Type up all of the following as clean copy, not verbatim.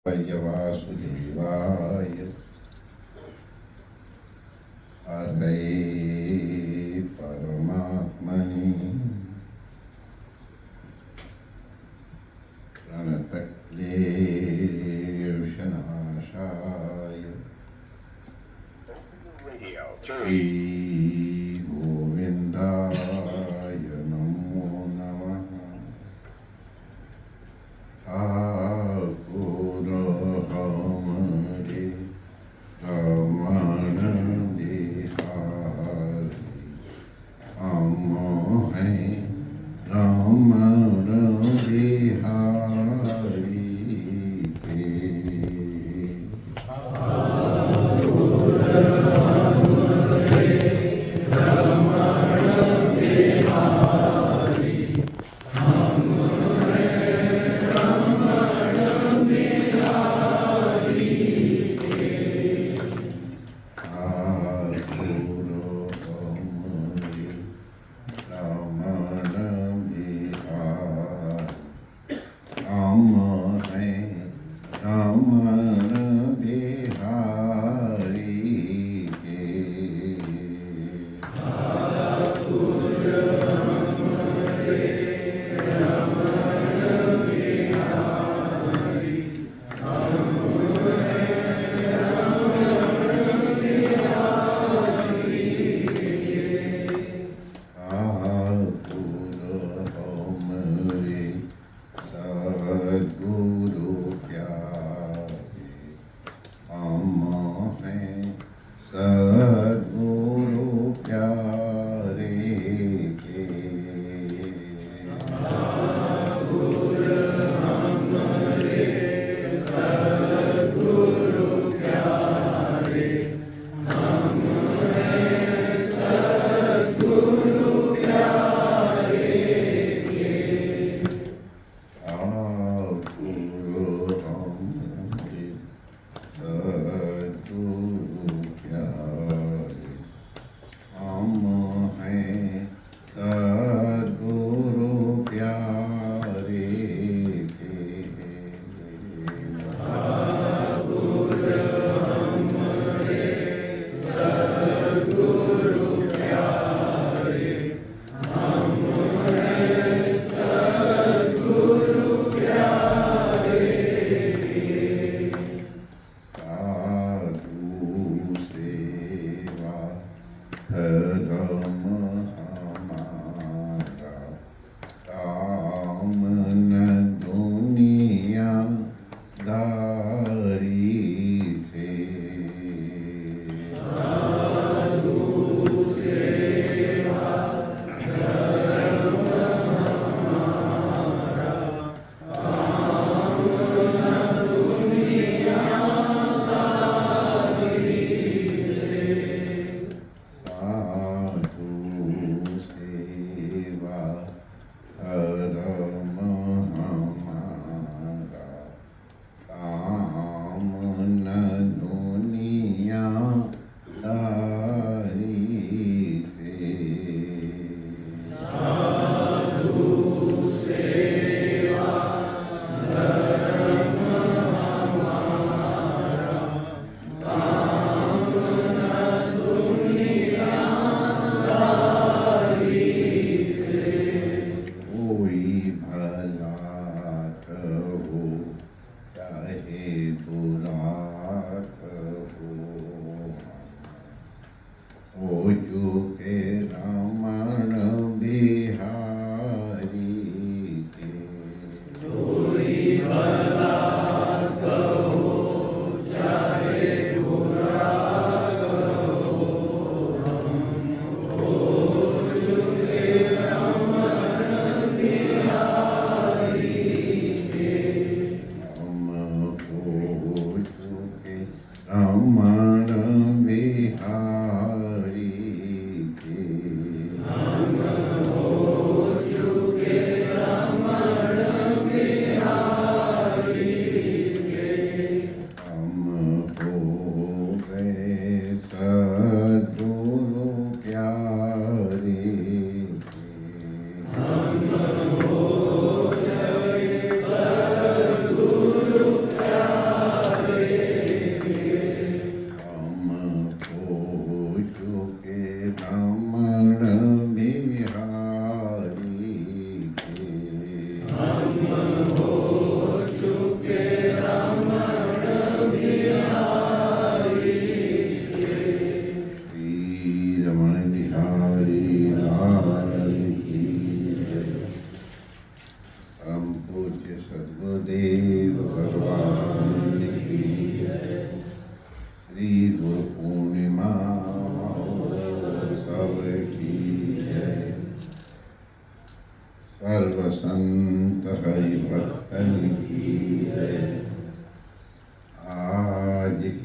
वासुदेवाय हरे परमात्मने प्रणतक्लेशनाशाय श्री गोविंदाय नमो नमः। ठाकुर हमरे रमण बिहारी हम हैं रमण बिहारी के।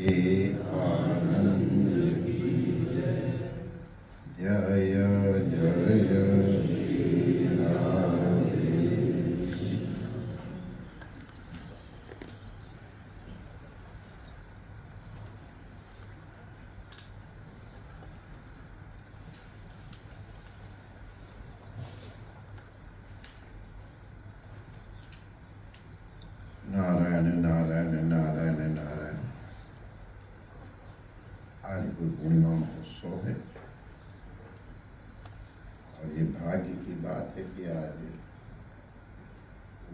आनंद की जय जय श्री राधे। नारायण नारायण नारायण नारायण। आज गुरु पूर्णिमा महोत्सव है और ये भाग्य की बात है कि आज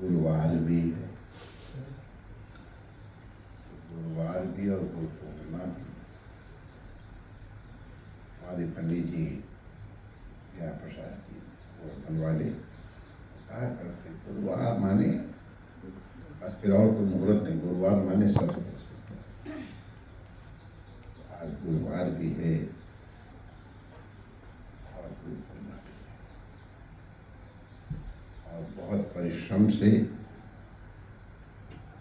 गुरुवार भी है, गुरुवार भी और गुरु पूर्णिमा भी। हमारे पंडित जी ज्ञा प्रसाद जी गोवर्धन वाले कहा करते गुरुवार माने बस, फिर और कोई मुहूर्त नहीं, गुरुवार माने सब। आज गुरुवार भी है और गुरु पूर्णिमा भी है और बहुत परिश्रम से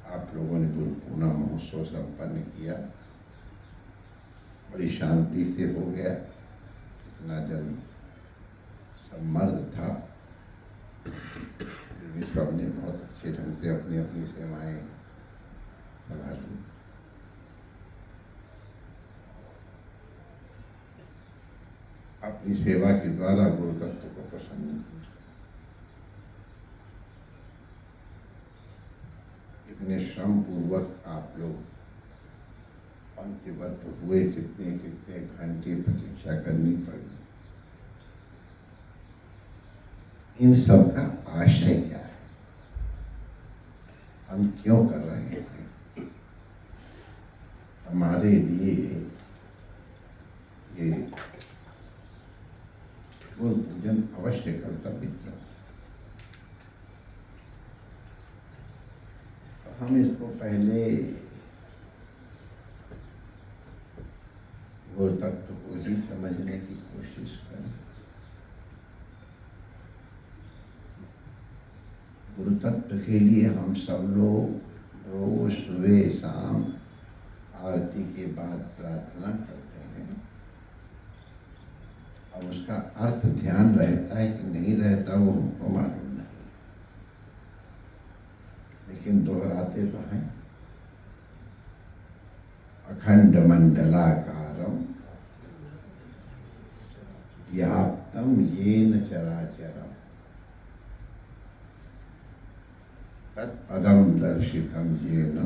आप लोगों ने गुरु पूर्णिमा महोत्सव संपन्न किया। बड़ी शांति से हो गया, इतना जन सम्मर्द था, फिर भी सबने बहुत अच्छे ढंग से अपनी अपनी सेवाएं निभा दी। अपनी सेवा के द्वारा गुरु तत्व को प्रसन्न किया। इतने श्रम पूर्वक आप लोग पंक्तिबद्ध हुए, कितने कितने घंटे प्रतीक्षा करनी पड़ी। इन सब का आशय क्या है, हम क्यों कर रहे हैं? हमारे लिए ये गुरु पूजन अवश्य कर्तव्य क्यों? तो हम इसको पहले गुरु तत्व को ही समझने की कोशिश करें। गुरु तत्व के लिए हम सब लोग रोज सुबह शाम आरती के बाद प्रार्थना करते हैं। अब उसका अर्थ ध्यान रहता है कि नहीं रहता वो हमको मालूम नहीं, लेकिन दोहराते तो हैं। अखंड मंडलाकारम व्याप्तम येन चराचरम तत्पदम दर्शितम येन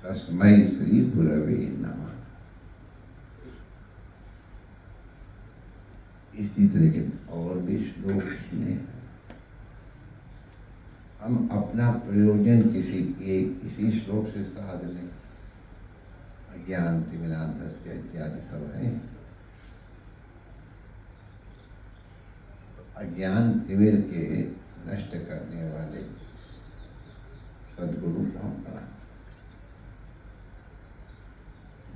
तस्मै श्री गुरवे नमः। इसी तरह के और भी श्लोक इसमें हम अपना प्रयोजन किसी श्लोक से साध लें। अज्ञान तिमिरांधस्य इत्यादि सब है। अज्ञान तिमिर के नष्ट करने वाले सद्गुरु को हम प्रणाम,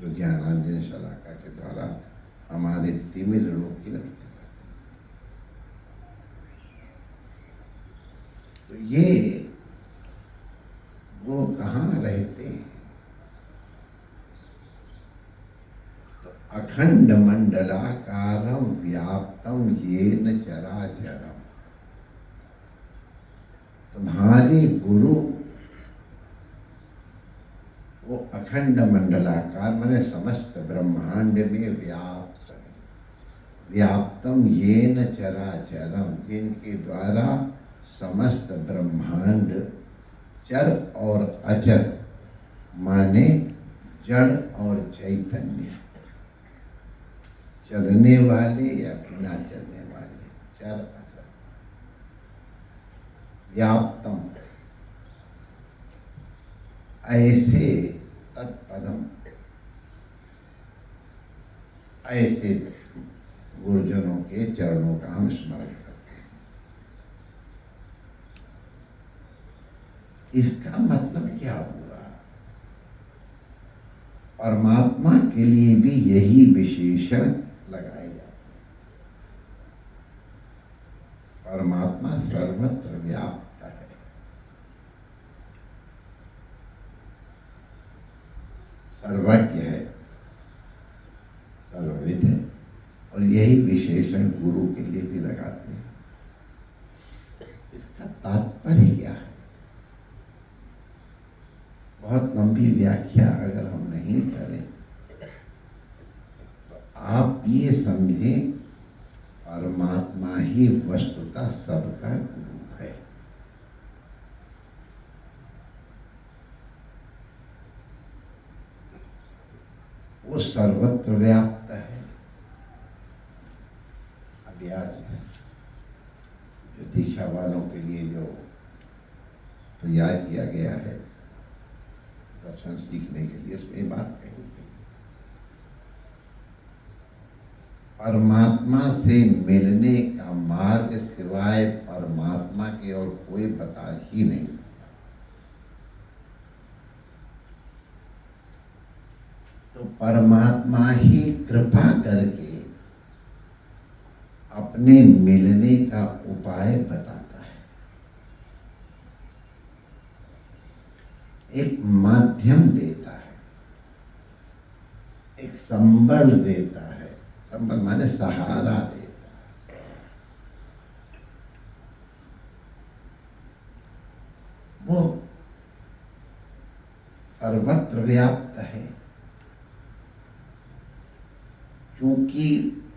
जो ज्ञानांजन शलाका के द्वारा हमारे तिमिर रोग की रखते हैं। तो ये वो कहाँ रहते हैं? तो अखंड मंडलाकारम व्याप्तम येन चराचरम। तुम्हारे गुरु वो अखंड मंडलाकार माने समस्त ब्रह्मांड में व्याप्त है। व्याप्तम येन चराचरम, जिनके द्वारा समस्त ब्रह्मांड चर और अचर माने जड़ और चैतन्य, चलने वाले या बिना चलने वाले, चर अचर। व्याप्तम ऐसे तत्पदम, ऐसे गुरुजनों के चरणों का हम स्मरण करते हैं। इसका मतलब क्या हुआ? परमात्मा के लिए भी यही विशेषण लगाए जाते हैं। परमात्मा सर्वत्र व्याप्त है। सर्वज्ञ है, सर्वविद है, और यही विशेषण गुरु के लिए भी लगाते हैं। इसका तात्पर्य क्या है? बहुत लंबी व्याख्या अगर हम नहीं करें तो आप ये समझें परमात्मा ही वस्तुतः सबका गुरु है। वो सर्वत्र व्याप्त है। अभी आज जो दीक्षा वालों के लिए जो तैयार किया गया है दर्शन सीखने के लिए, उसमें ये बात कही गई, परमात्मा से मिलने का मार्ग सिवाय परमात्मा के और कोई बता ही नहीं। तो परमात्मा ही कृपा करके अपने मिलने का उपाय बताता है, एक माध्यम देता है, एक संबल देता है। संबल माने सहारा देता है। वो सर्वत्र व्याप्त है। क्योंकि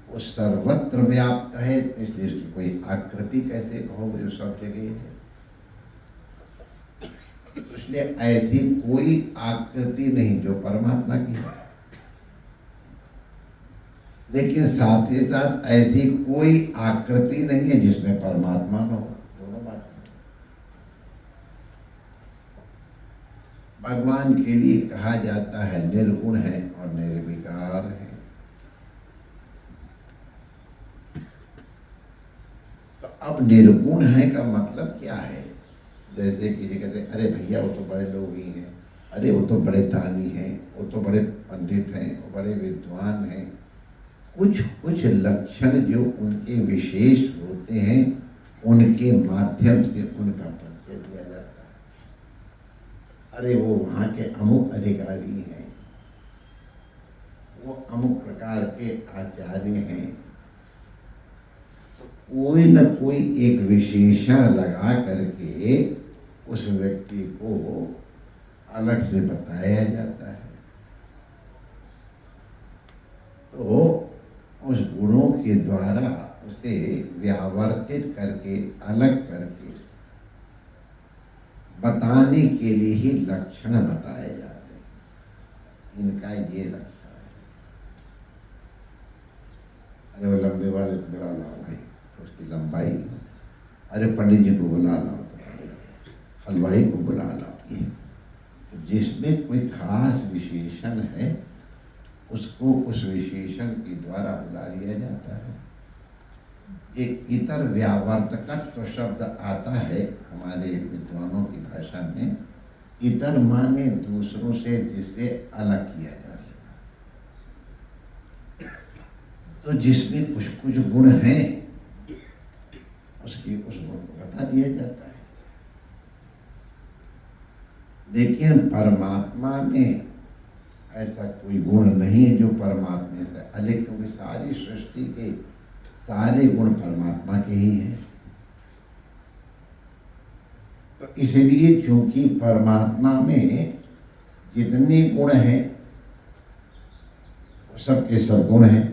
वो सर्वत्र व्याप्त है इसलिए उसकी कोई आकृति कैसे हो, जो सब जगह है, इसलिए ऐसी कोई आकृति नहीं जो परमात्मा की है। लेकिन साथ ही साथ ऐसी कोई आकृति नहीं है जिसमें परमात्मा न हो। दोनों बातें। भगवान के लिए कहा जाता है निर्गुण है और निर्विकार है। अब निर्गुण है का मतलब क्या है? जैसे किसी कहते हैं अरे भैया वो तो बड़े लोग ही हैं, अरे वो तो बड़े दानी हैं, वो तो बड़े पंडित हैं, वो बड़े विद्वान हैं। कुछ कुछ लक्षण जो उनके विशेष होते हैं उनके माध्यम से उनका परिचय दिया जाता है। अरे वो वहाँ के अमुक अधिकारी हैं, वो अमुक प्रकार के आचार्य हैं। कोई न कोई एक विशेषण लगा करके उस व्यक्ति को अलग से बताया जाता है। तो उस गुणों के द्वारा उसे व्यावर्तित करके अलग करके बताने के लिए ही लक्षण बताए जाते हैं। इनका ये लक्षण है। अरे वो लंबे वाले को बुला लाओ भाई, उसकी लंबाई। अरे पंडित जी को बुला लाओ, हलवाई को बुला लाओ। ये तो जिसमें कोई खास विशेषण है उसको उस विशेषण के द्वारा बुला लिया जाता है। एक इतर व्यावर्तकत्व शब्द आता है हमारे विद्वानों की भाषा में। इतर माने दूसरों से जिससे अलग किया जा सके। तो जिसमें कुछ कुछ गुण हैं उसकी उस गुण को बता दिया जाता है। लेकिन परमात्मा में ऐसा कोई गुण नहीं है जो परमात्मा से अलग, क्योंकि सारी सृष्टि के सारे गुण परमात्मा के ही हैं। तो इसलिए क्योंकि परमात्मा में जितने गुण हैं वो सबके सब गुण हैं।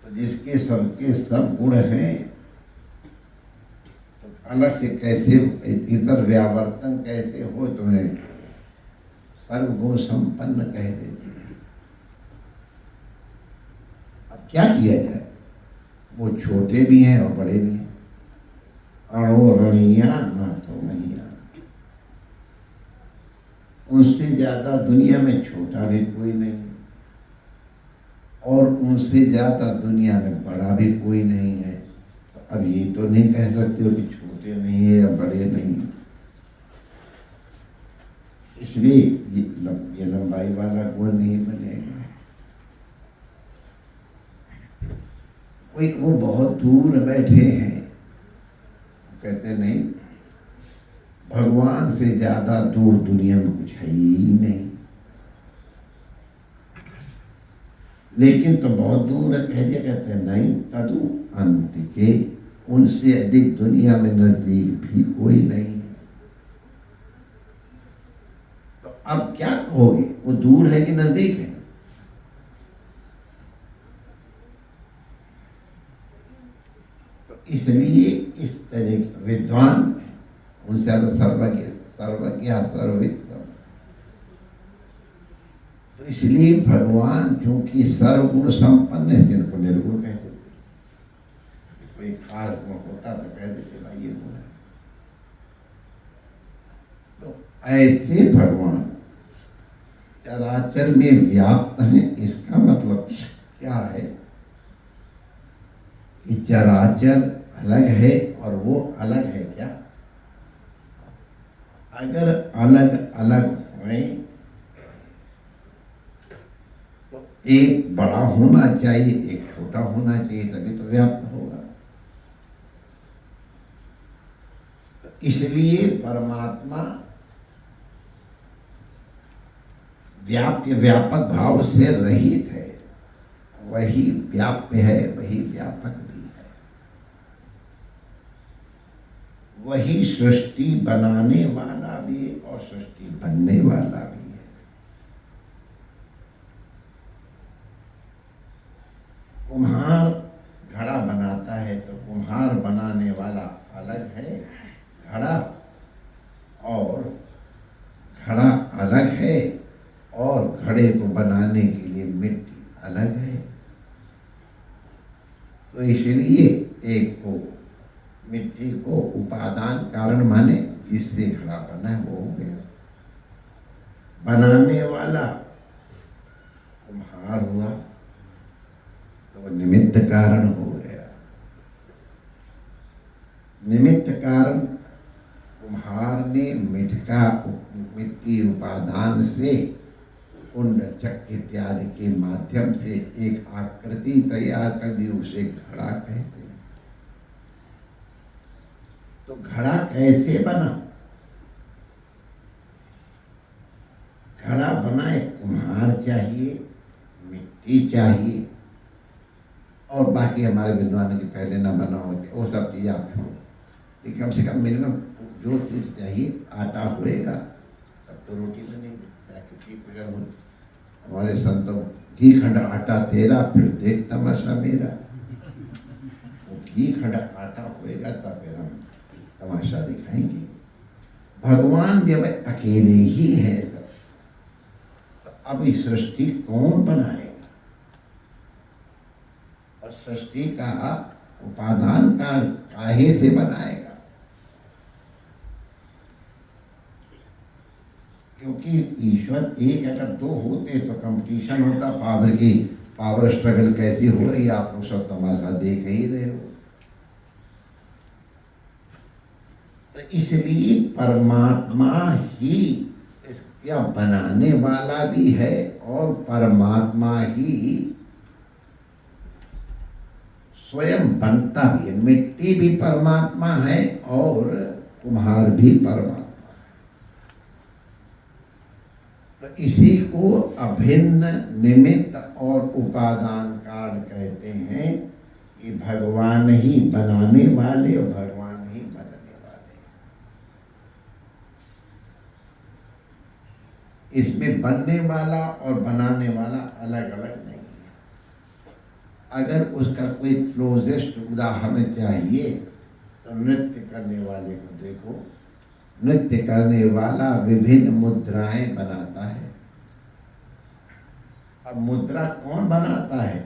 तो जिसके सबके सब गुण हैं तो अलग से कैसे इतर व्यावर्तन कैसे हो, तुम्हें सर्वगुण संपन्न कह देते हैं। अब क्या किया जाए? वो छोटे भी हैं और बड़े भी हैं। अणु रणिया ना तो मैया, उनसे ज्यादा दुनिया में छोटा भी कोई नहीं और उनसे ज्यादा दुनिया में बड़ा भी कोई नहीं है। तो अब ये तो नहीं कह सकते हो कि छोटे नहीं है या बड़े नहीं है। इसलिए ये लंबाई वाला गुण नहीं बनेगा। कोई वो बहुत दूर बैठे हैं, कहते नहीं भगवान से ज्यादा दूर दुनिया में कुछ है ही नहीं। लेकिन तो बहुत दूर है, कह दिया। कहते हैं नहीं, तदु अंत के, उनसे अधिक दुनिया में नजदीक भी कोई नहीं है। तो अब क्या कहोगे, वो दूर है कि नजदीक है? तो इसलिए इस तरह विद्वान, उनसे ज्यादा सर्वज्ञ, सर्वज्ञ सर्वविद। तो इसलिए भगवान क्योंकि सर्वगुण संपन्न है, जिनको निर्गुण कहते थे। कोई खास गुण होता तो कह देते भाई ये गुण है। तो ऐसे भगवान चराचर में व्याप्त हैं। इसका मतलब क्या है कि चराचर अलग है और वो अलग है क्या? अगर अलग अलग होए तो एक बड़ा होना चाहिए, एक छोटा होना चाहिए, तभी तो व्याप्त होगा। तो इसलिए परमात्मा व्याप्य व्यापक भाव से रहित है। वही व्याप्य है, वही व्यापक भी है। वही सृष्टि बनाने वाला भी और सृष्टि बनने वाला भी है। कुम्हार घड़ा बनाता है तो कुम्हार बनाने वाला अलग है, घड़ा, और घड़ा अलग है, और घड़े को बनाने के लिए मिट्टी अलग है। तो इसलिए एक को मिट्टी को उपादान कारण माने, जिससे घड़ा बना है वो हो गया। बनाने वाला कुम्हार हुआ तो वो निमित्त कारण हो गया। निमित्त कारण कुम्हार ने मिट्टी उपादान से कुंड, चक्र इत्यादि के माध्यम से एक आकृति तैयार कर दी, उसे घड़ा कहते हैं। तो घड़ा कैसे बना? घड़ा बना, एक कुम्हार चाहिए, मिट्टी चाहिए, और बाकी हमारे विद्वान के पहले ना बना होते, वो सब चीज़ आप छोड़ो। लेकिन कम से कम मिनिमम जो चीज़ चाहिए, आटा होएगा तब तो रोटी बनेगी, चाहे कितनी पूजा हो। हमारे संतों, घी खंड आटा तेरा, फिर देख तमाशा मेरा। वो घी खंड आटा होएगा तब फिर हम तमाशा दिखाएंगे। भगवान जब अकेले ही है सब, तो अब इस सृष्टि कौन बनाएगा? और सृष्टि का उपादान काहे से बनाएगा? क्योंकि ईश्वर एक, अगर दो होते तो कंपटीशन होता, पावर स्ट्रगल कैसी हो रही है, आप लोग सब तमाशा देख ही रहे हो। तो इसलिए परमात्मा ही इसका बनाने वाला भी है, और परमात्मा ही स्वयं बनता भी है। मिट्टी भी परमात्मा है और कुम्हार भी परमात्मा है। तो इसी को अभिन्न निमित्त और उपादान कारण कहते हैं कि भगवान ही बनाने वाले और भगवान ही बनने वाले। इसमें बनने वाला और बनाने वाला अलग अलग नहीं है। अगर उसका कोई क्लोजेस्ट उदाहरण चाहिए तो नृत्य करने वाले को देखो। नृत्य करने वाला विभिन्न मुद्राएं बनाता है। अब मुद्रा कौन बनाता है?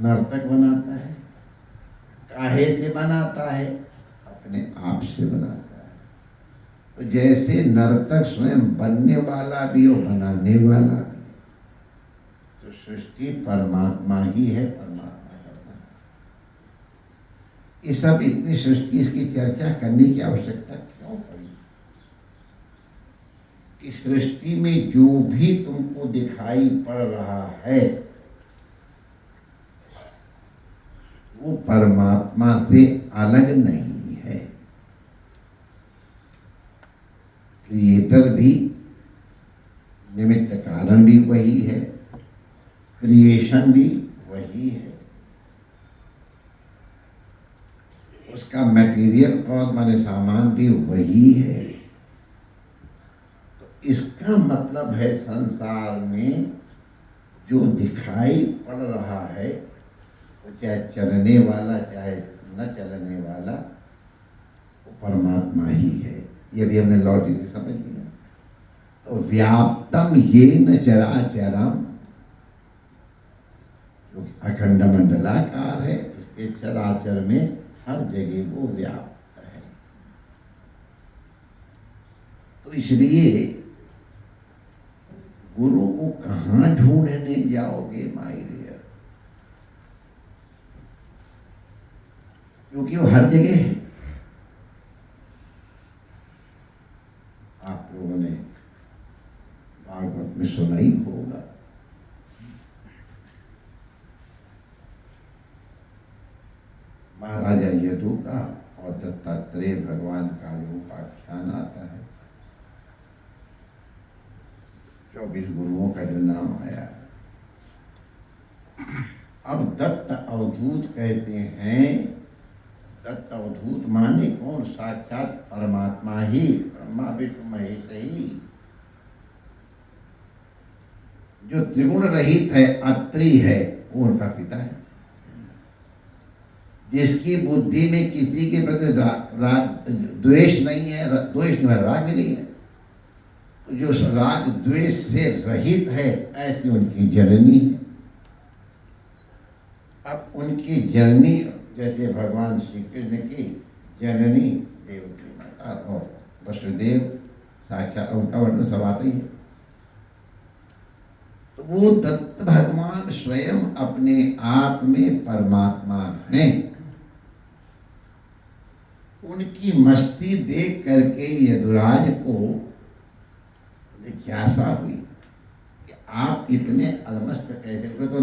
नर्तक बनाता है। काहे से बनाता है? अपने आप से बनाता है। तो जैसे नर्तक स्वयं बनने वाला भी और बनाने वाला भी, तो सृष्टि परमात्मा ही है, परमात्मा करता है। ये सब इतनी सृष्टि, इसकी चर्चा करने की आवश्यकता क्यों पड़ी? कि सृष्टि में जो भी तुमको दिखाई पड़ रहा है वो परमात्मा से अलग नहीं है। क्रिएटर भी, निमित्त कारण भी वही है। क्रिएशन भी वही है, उसका मटेरियल कॉज माने सामान भी वही है। तो इसका मतलब है संसार में जो दिखाई पड़ रहा है वो चाहे चलने वाला चाहे न चलने वाला वो परमात्मा ही है। ये भी हमने लॉजिक समझ लिया। तो व्याप्तम येन चराचरम, जो अखंड मंडलाकार है, उसके चराचर में हर जगह वो व्याप्त है। तो इसलिए गुरु को कहाँ ढूंढने जाओगे माय डियर, क्योंकि वो हर जगह है। आप लोगों ने भागवत में सुना ही होगा, महाराजा यदु का और दत्तात्रेय भगवान का जो उपाख्यान आता है, 24 गुरुओं का जो नाम आया। अब दत्त अवधूत कहते हैं, दत्त अवधूत माने कौन? साक्षात परमात्मा ही, ब्रह्मा विष्णु महेश ही, जो त्रिगुण रहित है, अत्रि है, वो उनका पिता है। जिसकी बुद्धि में किसी के प्रति द्वेष नहीं है, द्वेष नहीं है, राग भी नहीं है, तो जो राग द्वेष से रहित है, ऐसी उनकी जननी है। अब उनकी जननी जैसे भगवान श्री कृष्ण की जननी देवकी माता और वसुदेव साक्षात, उनका वर्णन सब आता ही है। तो वो दत्त भगवान स्वयं अपने आप में परमात्मा हैं। उनकी मस्ती देख करके यदुराज को जिज्ञासा हुई कि आप इतने अलमस्त कैसे हुए? तो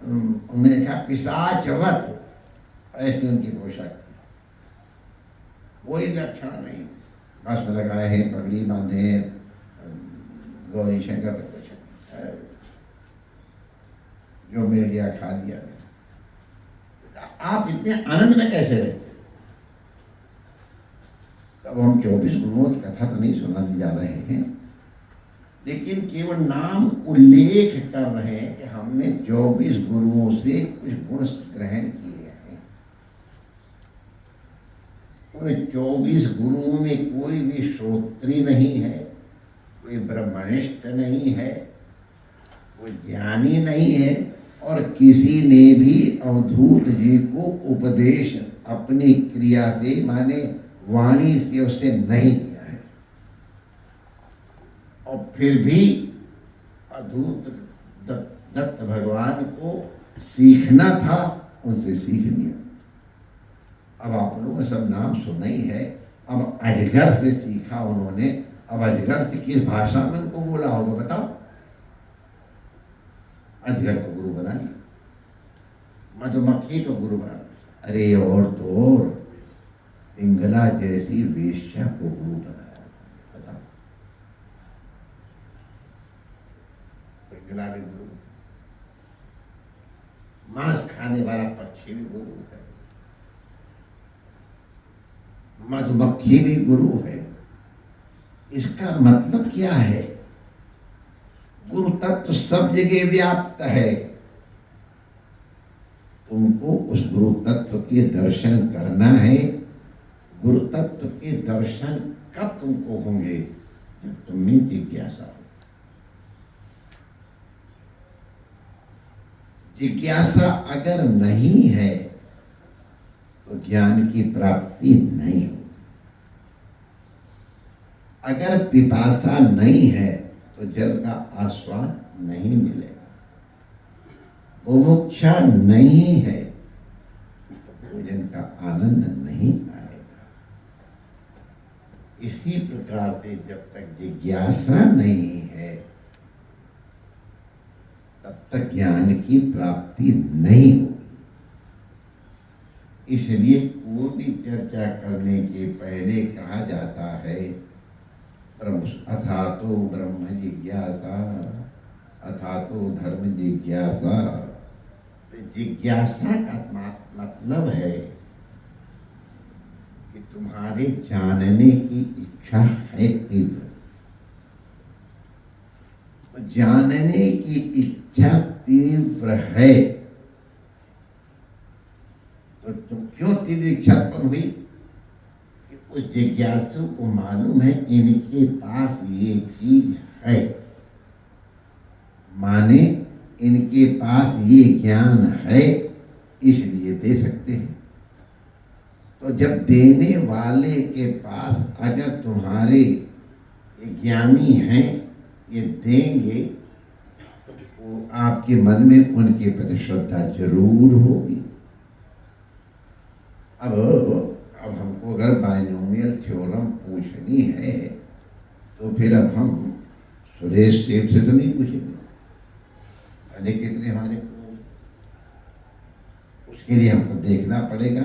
उन्होंने देखा पिशाचवत, ऐसी उनकी पोशाक थी, कोई लक्षण नहीं, बस में लगाए हैं, पगड़ी बांधे, गौरी शंकर पे कुछ जो मिल गया खा लिया। आप इतने आनंद में कैसे रहते? तब हम 24 गुरुओं की कथा तो नहीं सुनाने जा रहे हैं, लेकिन केवल नाम उल्लेख कर रहे हैं कि हमने 24 गुरुओं से कुछ गुण ग्रहण किए हैं। उन 24 गुरुओं में कोई भी श्रोत्री नहीं है, कोई ब्रह्मनिष्ठ नहीं है, कोई ज्ञानी नहीं है, और किसी ने भी अवधूत जी को उपदेश अपनी क्रिया से माने वाणी से उससे नहीं किया है। और फिर भी अवधूत दत्त भगवान को सीखना था, उनसे सीख लिया। अब आप लोगों ने सब नाम सुना ही है। अब अजगर से सीखा उन्होंने। अब अजगर से किस भाषा में उनको बोला होगा बताओ? अजगर को गुरु बना लिया, मधुमक्खी को गुरु बना लिया। अरे और तो और पिंगला जैसी वेश्या को गुरु बनाया, बताओ? पिंगला भी गुरु, मांस खाने वाला पक्षी भी गुरु है, मधुमक्खी भी गुरु है। इसका मतलब क्या है? गुरु तत्व सब जगह व्याप्त है। तुमको उस गुरु तत्व के दर्शन करना है। गुरु तत्व के दर्शन कब तुमको होंगे? जब तुम्हें जिज्ञासा हो। जिज्ञासा अगर नहीं है तो ज्ञान की प्राप्ति नहीं होगी। अगर पिपासा नहीं है तो जल का आस्वाद नहीं मिलेगा। मुमुक्षा नहीं है तो भोजन का आनंद नहीं आएगा। इसी प्रकार से जब तक जिज्ञासा नहीं है तब तक ज्ञान की प्राप्ति नहीं होगी। इसलिए कोई भी चर्चा करने के पहले कहा जाता है ब्रह्म अथातो ब्रह्म जिज्ञासा, अथा तो धर्म जिज्ञासा। तो जिज्ञासा का मतलब है कि तुम्हारे जानने की इच्छा है तीव्र। तो जानने की इच्छा तीव्र है तो तुम क्यों तीव्र इच्छा उत्पन्न हुई? कि उस जिज्ञासु को मालूम है इनके पास ये चीज है, माने इनके पास ये ज्ञान है, इसलिए दे सकते हैं। तो जब देने वाले के पास अगर तुम्हारे ये ज्ञानी हैं, ये देंगे, तो आपके मन में उनके प्रति श्रद्धा जरूर होगी। अब हमको अगर बाइनोमियल थ्योरम पूछनी है तो फिर अब हम सुरेश सेठ से तो नहीं पूछेंगे अरे कितने हमारे को। उसके लिए हमको देखना पड़ेगा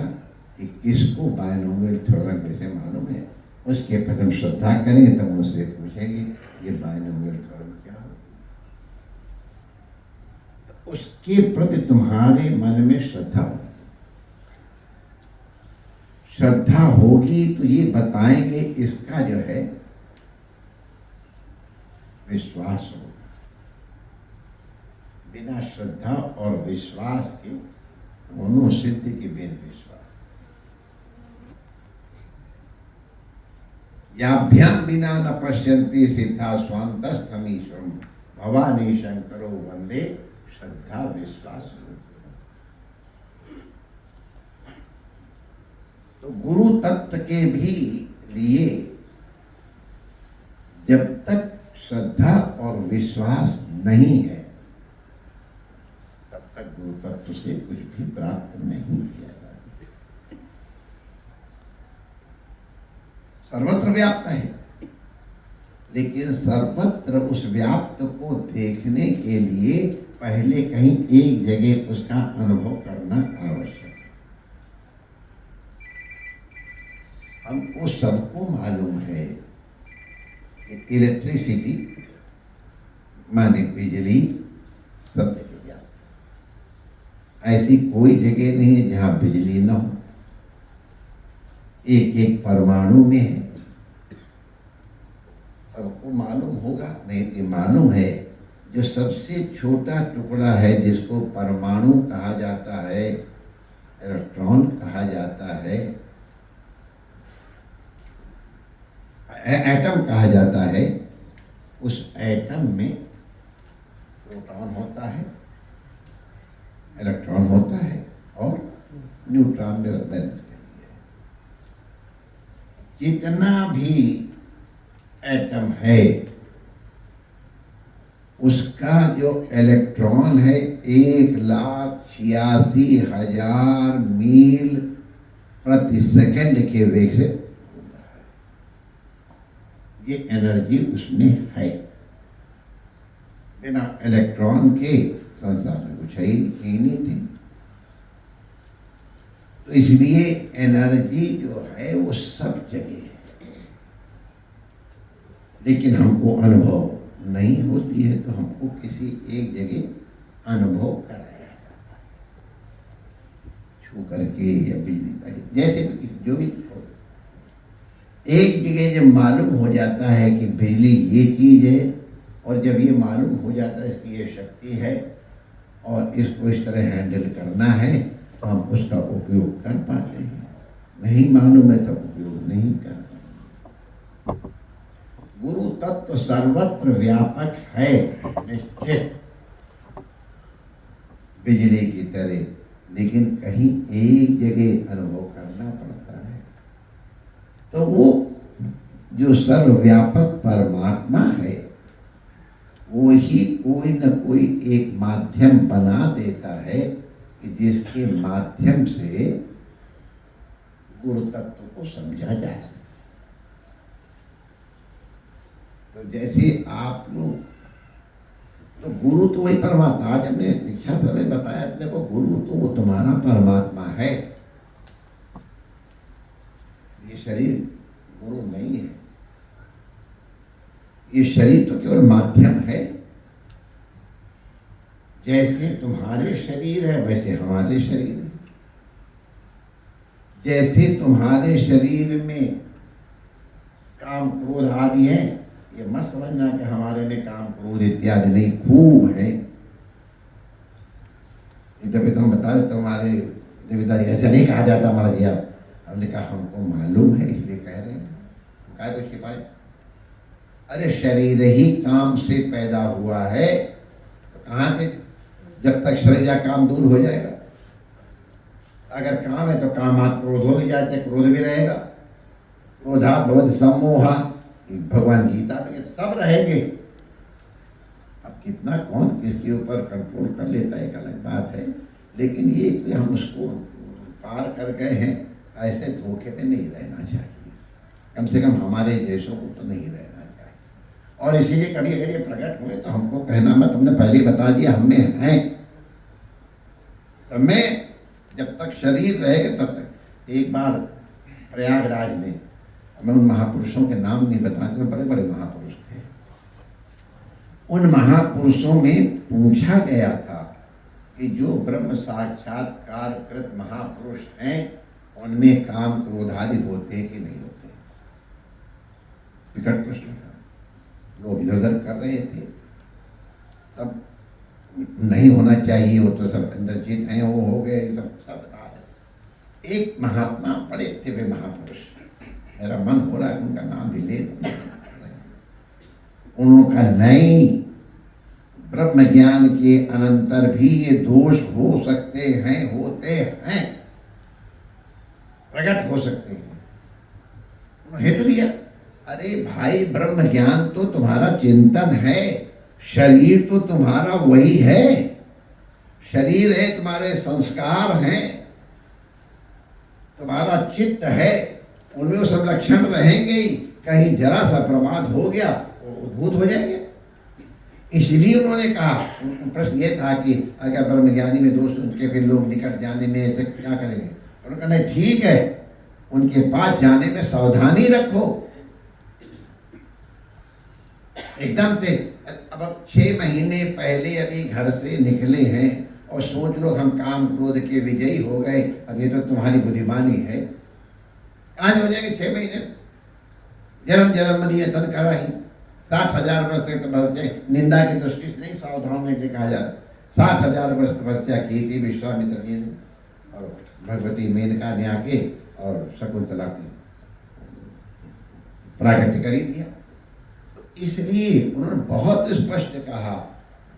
कि किसको बाइनोमियल थ्योरम कैसे मालूम है, उसके प्रति हम श्रद्धा करेंगे तब उससे पूछेंगे ये बाइनोमियल थ्योरम क्या हो। उसके प्रति तुम्हारे मन में श्रद्धा हो, श्रद्धा होगी तो ये बताएंगे, इसका जो है विश्वास होगा। बिना श्रद्धा और विश्वास के दोनों सिद्ध के बिन विश्वास। याभ्याम बिना न पश्यन्ति सिद्धा स्वान्तस्थमीश्वरम भवानी शंकरो वंदे श्रद्धा विश्वास। तो गुरु तत्व के भी लिए जब तक श्रद्धा और विश्वास नहीं है तब तक गुरु तत्व से कुछ भी प्राप्त नहीं किया जाता। सर्वत्र व्याप्त है, लेकिन सर्वत्र उस व्याप्त को देखने के लिए पहले कहीं एक जगह उसका अनुभव करना आवश्यक है। हमको सबको मालूम है कि इलेक्ट्रिसिटी माने बिजली सब जगह, ऐसी कोई जगह नहीं है जहां बिजली न हो। एक एक परमाणु में है, सबको मालूम होगा नहीं तो मालूम है जो सबसे छोटा टुकड़ा है जिसको परमाणु कहा जाता है, इलेक्ट्रॉन कहा जाता है, एटम कहा जाता है, उस एटम में प्रोटॉन होता है, इलेक्ट्रॉन होता है और न्यूट्रॉन में बैलेंस के लिए। जितना भी एटम है उसका जो इलेक्ट्रॉन है 1,86,000 मील प्रति सेकंड के वेग से, ये एनर्जी उसमें है। बिना इलेक्ट्रॉन के संसार में कुछ है ही नहीं थी। तो इसलिए एनर्जी जो है वो सब जगह है, लेकिन हमको अनुभव नहीं होती है। तो हमको किसी एक जगह अनुभव कराया जाता है, छू करके या बिजली, जैसे भी किसी जो भी हो। एक जगह जब मालूम हो जाता है कि बिजली ये चीज है, और जब ये मालूम हो जाता है इसकी ये शक्ति है और इसको इस तरह हैंडल करना है, तो हम उसका उपयोग कर पाते हैं। नहीं मालूम है तब उपयोग नहीं कर पाते। गुरु तत्व सर्वत्र व्यापक है निश्चित, बिजली की तरह, लेकिन कहीं एक जगह अनुभव करना पड़ता है। तो वो जो सर्वव्यापक परमात्मा है वो ही कोई न कोई एक माध्यम बना देता है कि जिसके माध्यम से गुरु तत्व को समझा जा सके। तो जैसे आप लोग, तो गुरु तो वही परमात्मा, आज हमने दीक्षा समय बताया, देखो गुरु तो वो तुम्हारा परमात्मा है, ये शरीर गुरु नहीं है। ये शरीर तो केवल माध्यम है। जैसे तुम्हारे शरीर है वैसे हमारे शरीर है। जैसे तुम्हारे शरीर में काम क्रोध आदि है, ये मत समझना कि हमारे में काम क्रोध इत्यादि नहीं, खूब है। तभी तो हम बता रहे तुम्हारे देवदारी ऐसे नहीं कहा जाता मर गया। हमने कहा हमको मालूम है इसलिए कह रहे हैं, काय को छिपाए। अरे शरीर ही काम से पैदा हुआ है, तो कहाँ से, जब तक शरीर का काम दूर हो जाएगा। अगर काम है तो कामात क्रोध हो भी जाते, क्रोध भी रहेगा। क्रोधात भवति सम्मोहा, भगवान गीता में सब रहेंगे। अब कितना कौन किसके ऊपर कंट्रोल कर लेता है एक अलग बात है, लेकिन ये कि हम उसको पार कर गए हैं, ऐसे धोखे में नहीं रहना चाहिए। कम से कम हमारे जैसों को तो नहीं रहना चाहिए। और इसीलिए कभी अगर ये प्रकट हुए तो हमको कहना मत, हमने पहले ही बता दिया हम में हैं। सब में जब तक शरीर रहेगा तब तक। एक बार प्रयागराज में, मैं उन महापुरुषों के नाम नहीं बताते, बड़े बड़े महापुरुष थे। उन महापुरुषों में पूछा गया था कि जो ब्रह्म साक्षात्कार कृत महापुरुष हैं उनमें काम क्रोध आदि होते कि नहीं होते। विकट प्रश्न था, लोग इधर उधर कर रहे थे। तब नहीं होना चाहिए, वो तो सब इंद्रजीत हैं, वो हो गए, सब सब बता रहे। एक महात्मा बड़े थे वे महापुरुष, मेरा मन हो रहा है उनका नाम भी ले दूं। उन्होंने कहा नहीं, ब्रह्म ज्ञान के अनंतर भी ये दोष हो सकते हैं, होते हैं, प्रकट हो सकते हैं। हेतु दिया, अरे भाई ब्रह्म ज्ञान तो तुम्हारा चिंतन है, शरीर तो तुम्हारा वही है। शरीर है, तुम्हारे संस्कार हैं, तुम्हारा चित्त है, उनमें वो सब लक्षण रहेंगे ही। कहीं जरा सा प्रमाद हो गया वो उद्भूत हो जाएंगे। इसलिए उन्होंने कहा, प्रश्न ये था कि अगर ब्रह्मज्ञानी में दोष उनके फिर लोग निकट जाने में ऐसे क्या करेंगे। उन्होंने कहा नहीं ठीक है, उनके पास जाने में सावधानी रखो। एकदम से अब 6 महीने पहले अभी घर से निकले हैं और सोच लो हम काम क्रोध के विजयी हो गए, अब ये तो तुम्हारी बुद्धिमानी है। कहाँ से हो जाएंगे 6 महीने? जन्म जन्म मनी तन कराही, 60,000 वर्ष तक तपस्या, निंदा की दृष्टि से नहीं, सावधान से कहा जा रहा। 60,000 वर्ष तपस्या की थी विश्वामित्र जी ने, और भगवती मेनका ने आके और शकुंतला की प्राकट्य कर ही दिया। तो इसलिए उन्होंने बहुत स्पष्ट कहा,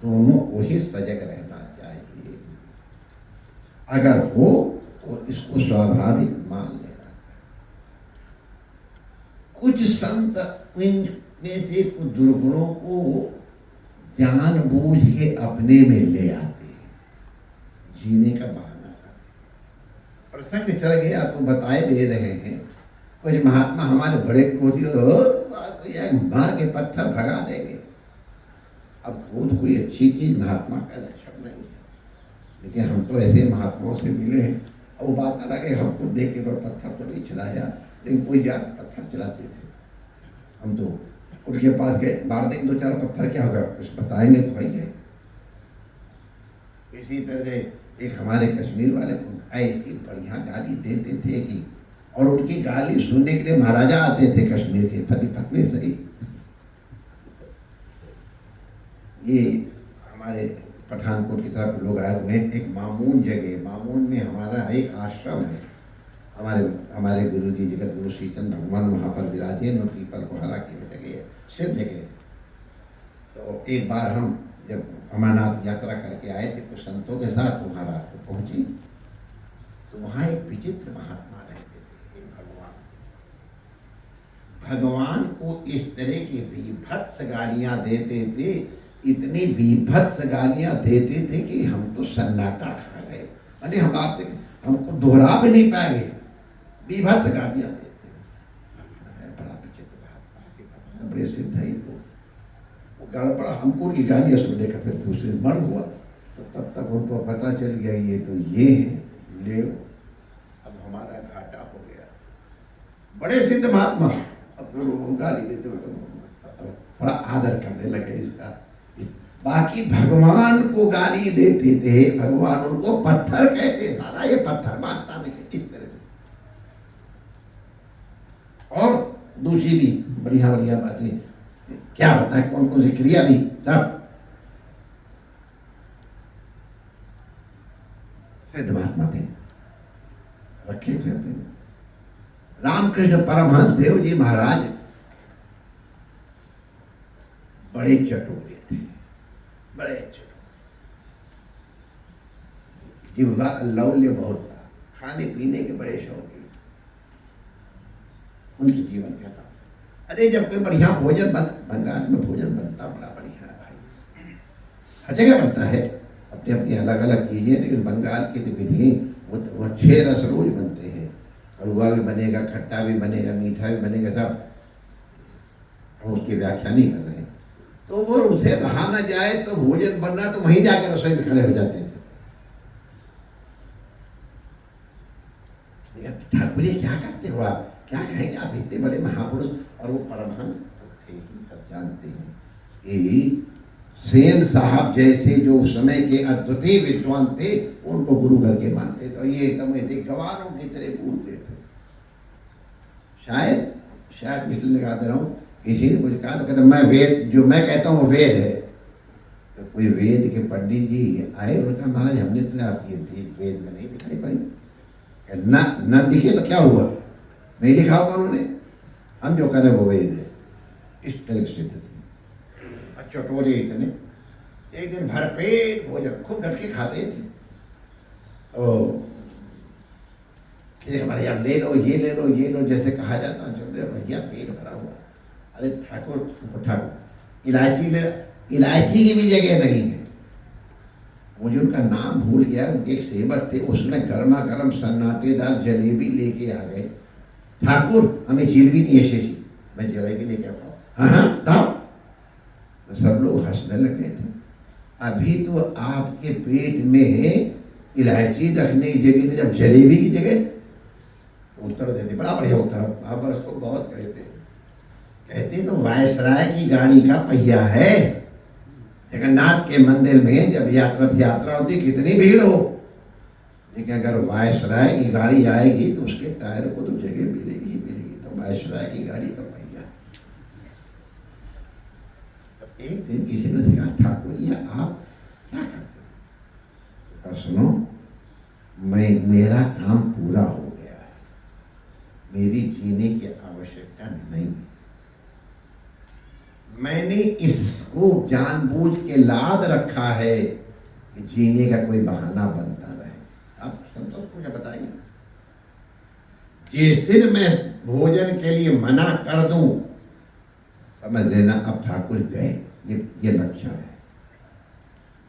दोनों को ही सजग रहना चाहिए। अगर हो तो इसको स्वाभाविक मान लेना। कुछ संत इनमें से कुछ दुर्गुणों को जानबूझ के अपने में ले आते हैं, जीने का बहाना करते। प्रसंग चल गया तो बताए दे रहे हैं। कुछ महात्मा हमारे बड़े क्रोधी हो, मार के पत्थर भगा देंगे। अब क्रोध कोई अच्छी चीज महात्मा का लक्षण नहीं है, लेकिन हम तो ऐसे महात्माओं से मिले हैं। और वो बात अलग है, हमको देख के पत्थर तो नहीं चलाया, लेकिन कोई जाकर पत्थर चलाते थे। हम तो उनके पास गए, मार देंगे 2-4 पत्थर, क्या होगा, कुछ बताएंगे तो भाई है। इसी तरह एक हमारे कश्मीर वाले ऐसी बढ़िया गाली देते थे कि, और उनकी गाली सुनने के लिए महाराजा आते थे कश्मीर के, पति पत्नी सही। ये हमारे पठानकोट की तरफ लोग आए हुए हैं। एक मामून जगह, मामून में हमारा एक आश्रम है। हमारे गुरु जी जगत गुरु श्रीचंद भगवान वहाँ पर विराजे, और पीपल को हरा की जगह है, शिव जगह। तो एक बार हम जब अमरनाथ यात्रा करके आए थे कुछ संतों के साथ, तो वहाँ रात को पहुँची, तो वहाँ एक विचित्र महात्मा रहते थे। भगवान को इस तरह की विभत्स गालियाँ देते थे, इतनी विभत्स गालियाँ देते थे कि हम तो सन्नाटा खा गए। अरे हम आपसे हमको दोहरा भी नहीं पाएंगे, विभत्स गालियाँ देते। बड़ा विचित्र महात्मा, बड़े सिद्ध है वो गड़बड़ा। हमको उनकी गालियाँ सुनने का फिर दूसरे मन हुआ, तो तब तक उनको पता चल गया ये तो ये है, ले अब हमारा घाटा हो गया। बड़े सिद्ध महात्मा, अब वो गाली देते हुए बड़ा आदर करने लगे इसका। बाकी भगवान को गाली देते थे, भगवान उनको पत्थर कहते, सारा ये पत्थर मानता नहीं है इस तरह से। और दूसरी भी बढ़िया बढ़िया बातें क्या बताएं, कौन कौन सी क्रिया भी सब सिद्ध महात्मा थे, रखे थे अपने। रामकृष्ण परमहंस देव जी महाराज बड़े चटोरे थे, बड़े चटोरे, जिह्वा का लौल्य बहुत था, खाने पीने के बड़े शौकीन। उनकी जीवन क्या था, अरे जब कोई बढ़िया भोजन बंगाल में भोजन बनता बड़ा बढ़िया है भाई, हर जगह बनता है अपनी अपनी अलग अलग चीजें, लेकिन बंगाल की तो विधि वो 6 रस रोज बनते हैं, कड़ुआ भी बनेगा, खट्टा भी बनेगा, मीठा भी बनेगा, सब हम उसकी व्याख्या नहीं कर रहे हैं। तो वो उसे रहा ना जाए तो भोजन बनना तो वहीं जाकर रसोई में खड़े हो जाते थे। ठाकुर जी क्या करते हो आप, क्या कहेंगे आप, इतने बड़े महापुरुष, और वो परमहंस तो थे ही, सब जानते हैं कि सेन साहब जैसे जो समय के अद्वितीय विद्वान थे उनको गुरु करके मानते, तो ये एकदम ऐसे गवारों की तरह बोलते थे। शायद इसलिए लगा दे रहा हूँ, किसी ने कुछ कहा तो कहते मैं वेद, जो मैं कहता हूँ वो वेद है। तो कोई वेद के पंडित जी आए और कहा महाराज हमने तो आपकी वेद में नहीं दिखाई पड़ी। न दिखे तो क्या हुआ, नहीं लिखा होगा उन्होंने, हम जो करें वो वेद है। इस तरह से थे, चटोरे इतने। एक दिन भरपेट भोजन खूब डट के खाते थे, हमारे यार ले लो ये ले लो ये लो, जैसे कहा जाता है, चलो भैया पेट भरा हुआ। अरे ठाकुर इलायची की भी जगह नहीं है। मुझे उनका नाम भूल गया, उनके एक सेवक थे, उसमें गर्मा गर्म सन्नाटेदार जलेबी लेके आ गए। ठाकुर हमें जलेबी नहीं है शेषी, मैं जलेबी लेके आता हूँ। हाँ दाओ। तो सब लोग हंसने लगे थे। अभी तो आपके पेट में इलायची रखने की जगह नहीं, जब जलेबी की जगह उत्तर देते, बड़ा बढ़िया उत्तर, आप उसको बहुत कहते तो वायसराय की गाड़ी का पहिया है। जगन्नाथ के मंदिर में जब यात्रा होती कितनी भीड़ हो, लेकिन अगर वायसराय की गाड़ी आएगी तो उसके टायर को तो जगह मिलेगी ही मिलेगी। तो वायसराय की गाड़ी का पहिया। तो एक दिन किसी ने कहा ठाकुर जी आप क्या करते हो? तो सुनो, मेरा काम पूरा हो गया है, मेरी जीने की आवश्यकता नहीं। मैंने इसको जानबूझ के लाद रखा है कि जीने का कोई बहाना बनता रहे। आप संतोष को क्या बताएंगे? जिस दिन मैं भोजन के लिए मना कर दूं, समझ लेना अब ठाकुर गए, ये लक्षण है।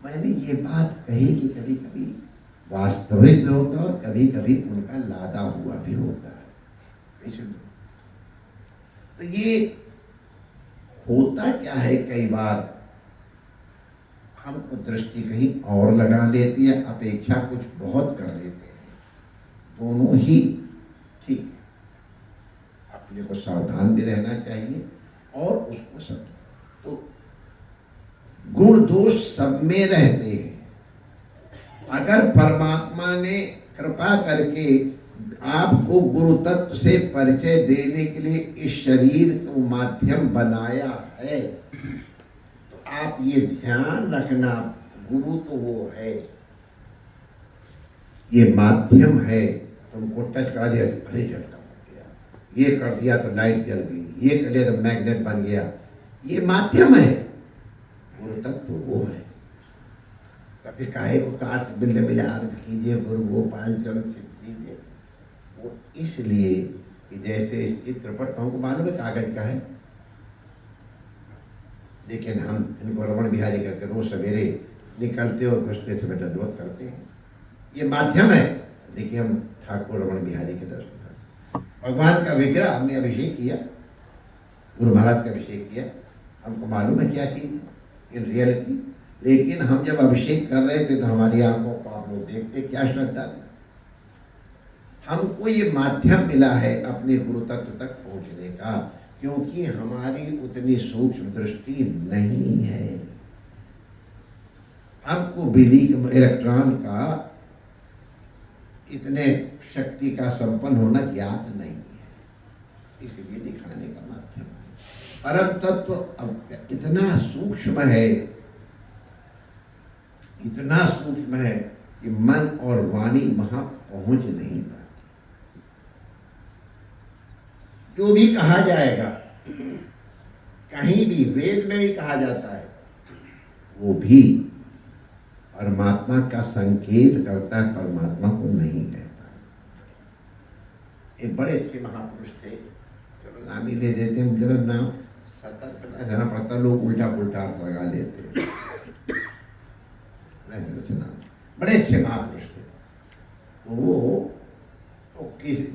मैंने ये बात कही कि कभी कभी वास्तविक भी होता है और कभी कभी उनका लादा हुआ भी होता है। तो ये होता क्या है, कई बार हमको दृष्टि कहीं और लगा लेती है, अपेक्षा कुछ बहुत कर लेते हैं। दोनों ही ठीक है, अपने को सावधान भी रहना चाहिए और उसको सब, तो गुण दोष सब में रहते हैं। अगर परमात्मा ने कृपा करके आपको गुरु तत्व से परिचय देने के लिए इस शरीर को माध्यम बनाया है, तो आप ये ध्यान रखना, गुरु तो वो है, ये माध्यम है। तुमको टच करा दिया, अरे झटका बन गया, ये कर दिया तो लाइट जल गई, ये कर दिया तो मैग्नेट बन गया, ये माध्यम है। गुरु तत्व वो है। कभी काहे को काट बिल्ले मिले आरत कीजिए, गुरु गोपाल चरण कीजिए। वो इसलिए कि जैसे इस चित्रपट हमको मालूम है कागज का है, लेकिन हम इनको रमण बिहारी करके रोज सवेरे निकलते और घुसते से दंडवत करते हैं। ये माध्यम है, देखिए हम ठाकुर रमण बिहारी के दर्शन करते। भगवान का विग्रह हमने अभिषेक किया, गुरु महाराज का अभिषेक किया, हमको मालूम है क्या चीज इन रियलिटी। लेकिन हम जब अभिषेक कर रहे थे तो हमारी आंखों को आप लोग देखते, क्या श्रद्धा थी। हमको ये माध्यम मिला है अपने गुरु तत्व तक पहुंचने का, क्योंकि हमारी उतनी सूक्ष्म दृष्टि नहीं है। हमको बिजली इलेक्ट्रॉन का इतने शक्ति का संपन्न होना ज्ञात नहीं है, इसलिए दिखाने का माध्यम है। परम तत्व अब इतना सूक्ष्म है, इतना सूक्ष्म है कि मन और वाणी वहां पहुंच नहीं पाती। जो भी कहा जाएगा, कहीं भी वेद में भी कहा जाता है, वो भी परमात्मा का संकेत करता है, परमात्मा को नहीं कहता। एक बड़े अच्छे महापुरुष थे, चलो नाम ही ले देते हैं, जरा नाम सतर्क रहना पड़ता, लोग उल्टा पुल्टा लगा लेते हैं। बड़े अच्छे महापुरुष थे, तो वो तो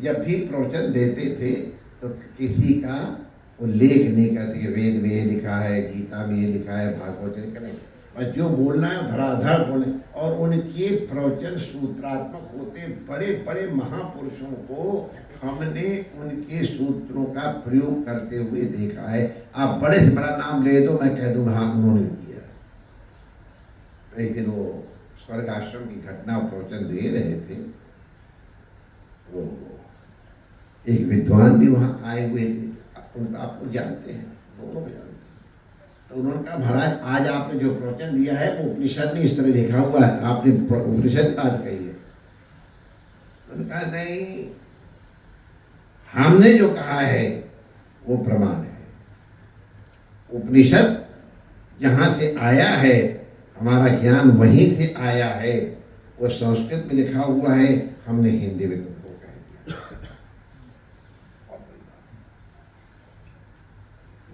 जब भी प्रवचन देते थे तो किसी का उल्लेख नहीं करते कि वेद में ये लिखा है, गीता में ये लिखा है, भागवत में नहीं, बस जो बोलना है धड़ाधड़ बोले। और उनके प्रवचन सूत्रात्मक होते, बड़े बड़े महापुरुषों को हमने उनके सूत्रों का प्रयोग करते हुए देखा है। आप बड़े से बड़ा नाम ले दो, मैं कह दूंगा हाँ उन्होंने किया। एक दिन वो स्वर्ग आश्रम की घटना प्रवचन दे रहे थे, वो एक विद्वान भी वहां आए हुए थे, उनका आप लोग जानते हैं, दोनों को जानते हैं। तो उन्होंने कहा महाराज आज आपने जो प्रवचन दिया है वो उपनिषद में इस तरह लिखा हुआ है, आपने उपनिषद बात कही है। उन्होंने कहा नहीं, हमने जो कहा है वो प्रमाण है। उपनिषद जहां से आया है, हमारा ज्ञान वहीं से आया है, वो संस्कृत में लिखा हुआ है, हमने हिंदी में तुमको कह दिया।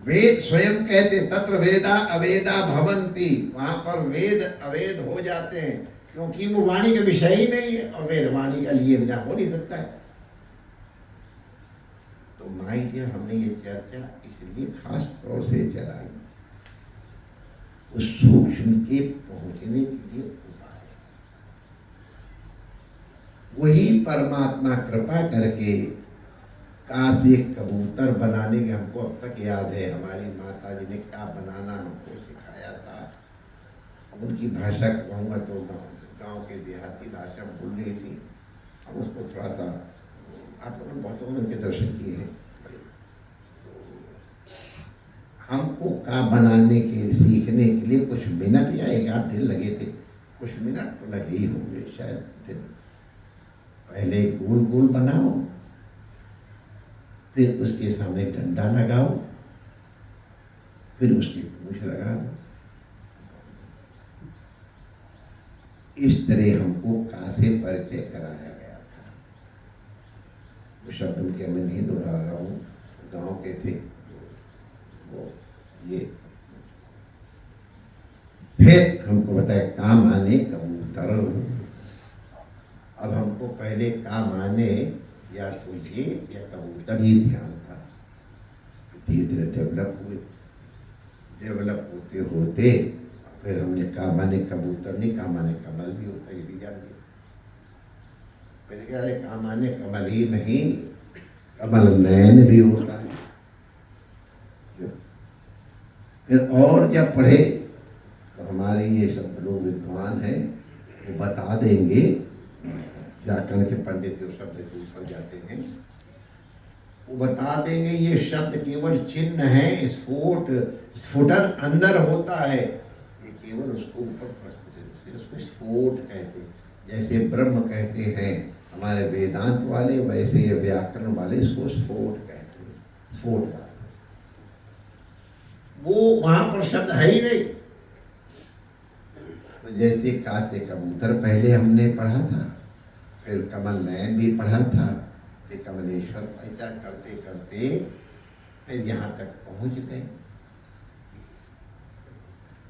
वेद स्वयं कहते तत्र वेदा अवेदा भवन्ति, वहां पर वेद अवेद हो जाते हैं, क्योंकि वो वाणी का विषय ही नहीं है, और वेद वाणी का लिए बिना हो नहीं सकता है। तो माय डियर, हमने ये चर्चा इसलिए खास तौर से चलाई, उस सूक्ष्म के पहुंचने के लिए उपाय। वही परमात्मा कृपा करके काश एक कबूतर बनाने के, हमको अब तक याद है हमारी माता जी ने क्या बनाना हमको सिखाया था। उनकी भाषा कहूँगा तो गांव के देहाती भाषा बोल रही थी, हम उसको थोड़ा सा, आप लोगों ने बहुत उनके दर्शन किए हैं। हमको का बनाने के सीखने के लिए कुछ मिनट या एक आध दिन लगे थे, कुछ मिनट तो लगे ही होंगे शायद दिन। पहले गोल गोल बनाओ, फिर उसके सामने डंडा लगाओ, फिर उसकी पूंछ लगा दो। इस तरह हमको का से परिचय कराया गया था। वो शब्द उनके मैं नहीं दोहरा रहा हूँ, गांव के थे वो। ये फिर हमको बताया काम आने कबूतर। अब हमको पहले काम आने या तुझे या कबूतर ही ध्यान था, धीरे धीरे डेवलप होते होते फिर हमने का माने कबूतर नहीं, का माने कमल भी होता है, ये भी जान लिया। पहले क्या है, का माने कमल ही नहीं, कमल नयन भी होता है। फिर और जब पढ़े तो हमारे ये सब लोग विद्वान हैं, वो बता देंगे, व्याकरण के पंडित जो शब्द के ऊपर जाते हैं वो बता देंगे ये शब्द केवल चिन्ह है, स्फुटन अंदर होता है, ये केवल उसको ऊपर प्रस्तुत है, उसको स्फोट कहते हैं। जैसे ब्रह्म कहते हैं हमारे वेदांत वाले, वैसे ये व्याकरण वाले इसको स्फोट कहते हैं, स्फोट वाले। वो वहां पर शब्द है ही नहीं। तो जैसे का से कबूतर पहले हमने पढ़ा था, फिर कमल नयन भी पढ़ा था, फिर कमलेश्वर, ऐसा करते करते फिर यहाँ तक पहुंच गए।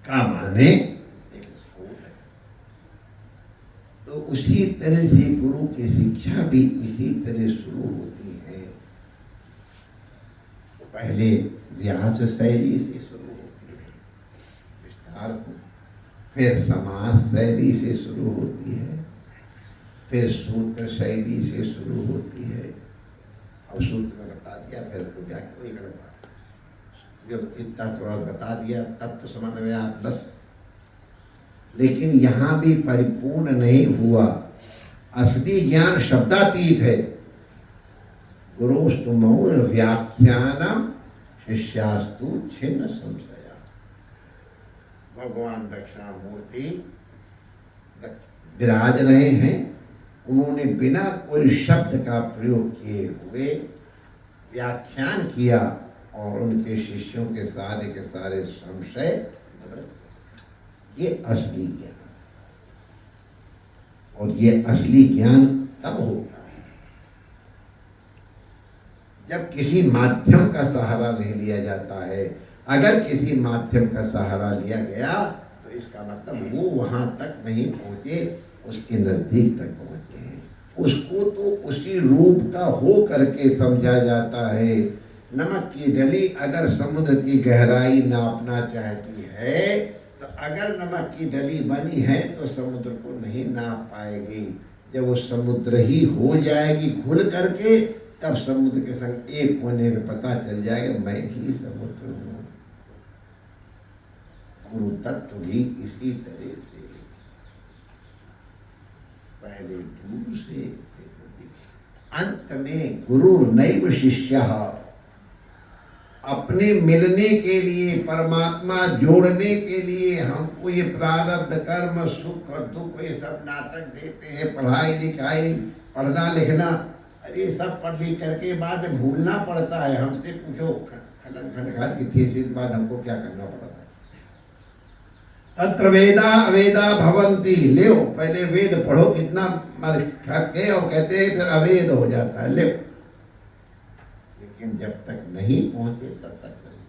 का माने एक स्फोट है। तो उसी तरह से गुरु की शिक्षा भी इसी तरह शुरू होती है। तो पहले व्यास शैली से शुरू होती है विस्तार, फिर समास शैली से शुरू होती है, फिर सूत्र शैली से शुरू होती है। अब सूत्र में बता दिया, फिर तो क्या कोई गलत, जब इतना थोड़ा बता दिया तब तो समन्वय आप बस। लेकिन यहाँ भी परिपूर्ण नहीं हुआ। असली ज्ञान शब्दातीत है। गुरुस्तु मौन व्याख्यानम शिष्यास्तु छिन्न संशया। भगवान दक्षिणामूर्ति विराज रहे हैं, उन्होंने बिना कोई शब्द का प्रयोग किए हुए व्याख्यान किया और उनके शिष्यों के सारे संशय, ये असली ज्ञान। और ये असली ज्ञान तब होता है जब किसी माध्यम का सहारा नहीं लिया जाता है। अगर किसी माध्यम का सहारा लिया गया तो इसका मतलब वो वहां तक नहीं पहुंचे, उसके नजदीक तक पहुंचे हैं। उसको तो उसी रूप का हो करके समझा जाता है। नमक की डली अगर समुद्र की गहराई नापना चाहती है तो अगर नमक की डली बनी है तो समुद्र को नहीं नाप पाएगी। जब वो समुद्र ही हो जाएगी घुल करके, तब समुद्र के संग एक होने में पता चल जाएगा मैं ही समुद्र हूँ। गुरु तत्व भी इसी तरह से पहले दूर से अंत में गुरु नैव शिष्य। अपने मिलने के लिए, परमात्मा जोड़ने के लिए हमको ये प्रारब्ध कर्म सुख दुख ये सब नाटक देते हैं। पढ़ाई लिखाई, पढ़ना लिखना, अरे सब पढ़ लिख करके बाद भूलना पड़ता है। हमसे पूछो खंडन खंडघात की थीसिस बाद हमको क्या करना पड़ता है। तत्र वेदा अवेदा भवन्ति। ले पहले वेद पढ़ो, कितना मर के और कहते हैं फिर अवेद हो जाता है। ले, लेकिन जब तक नहीं पहुंचे तब तक नहीं।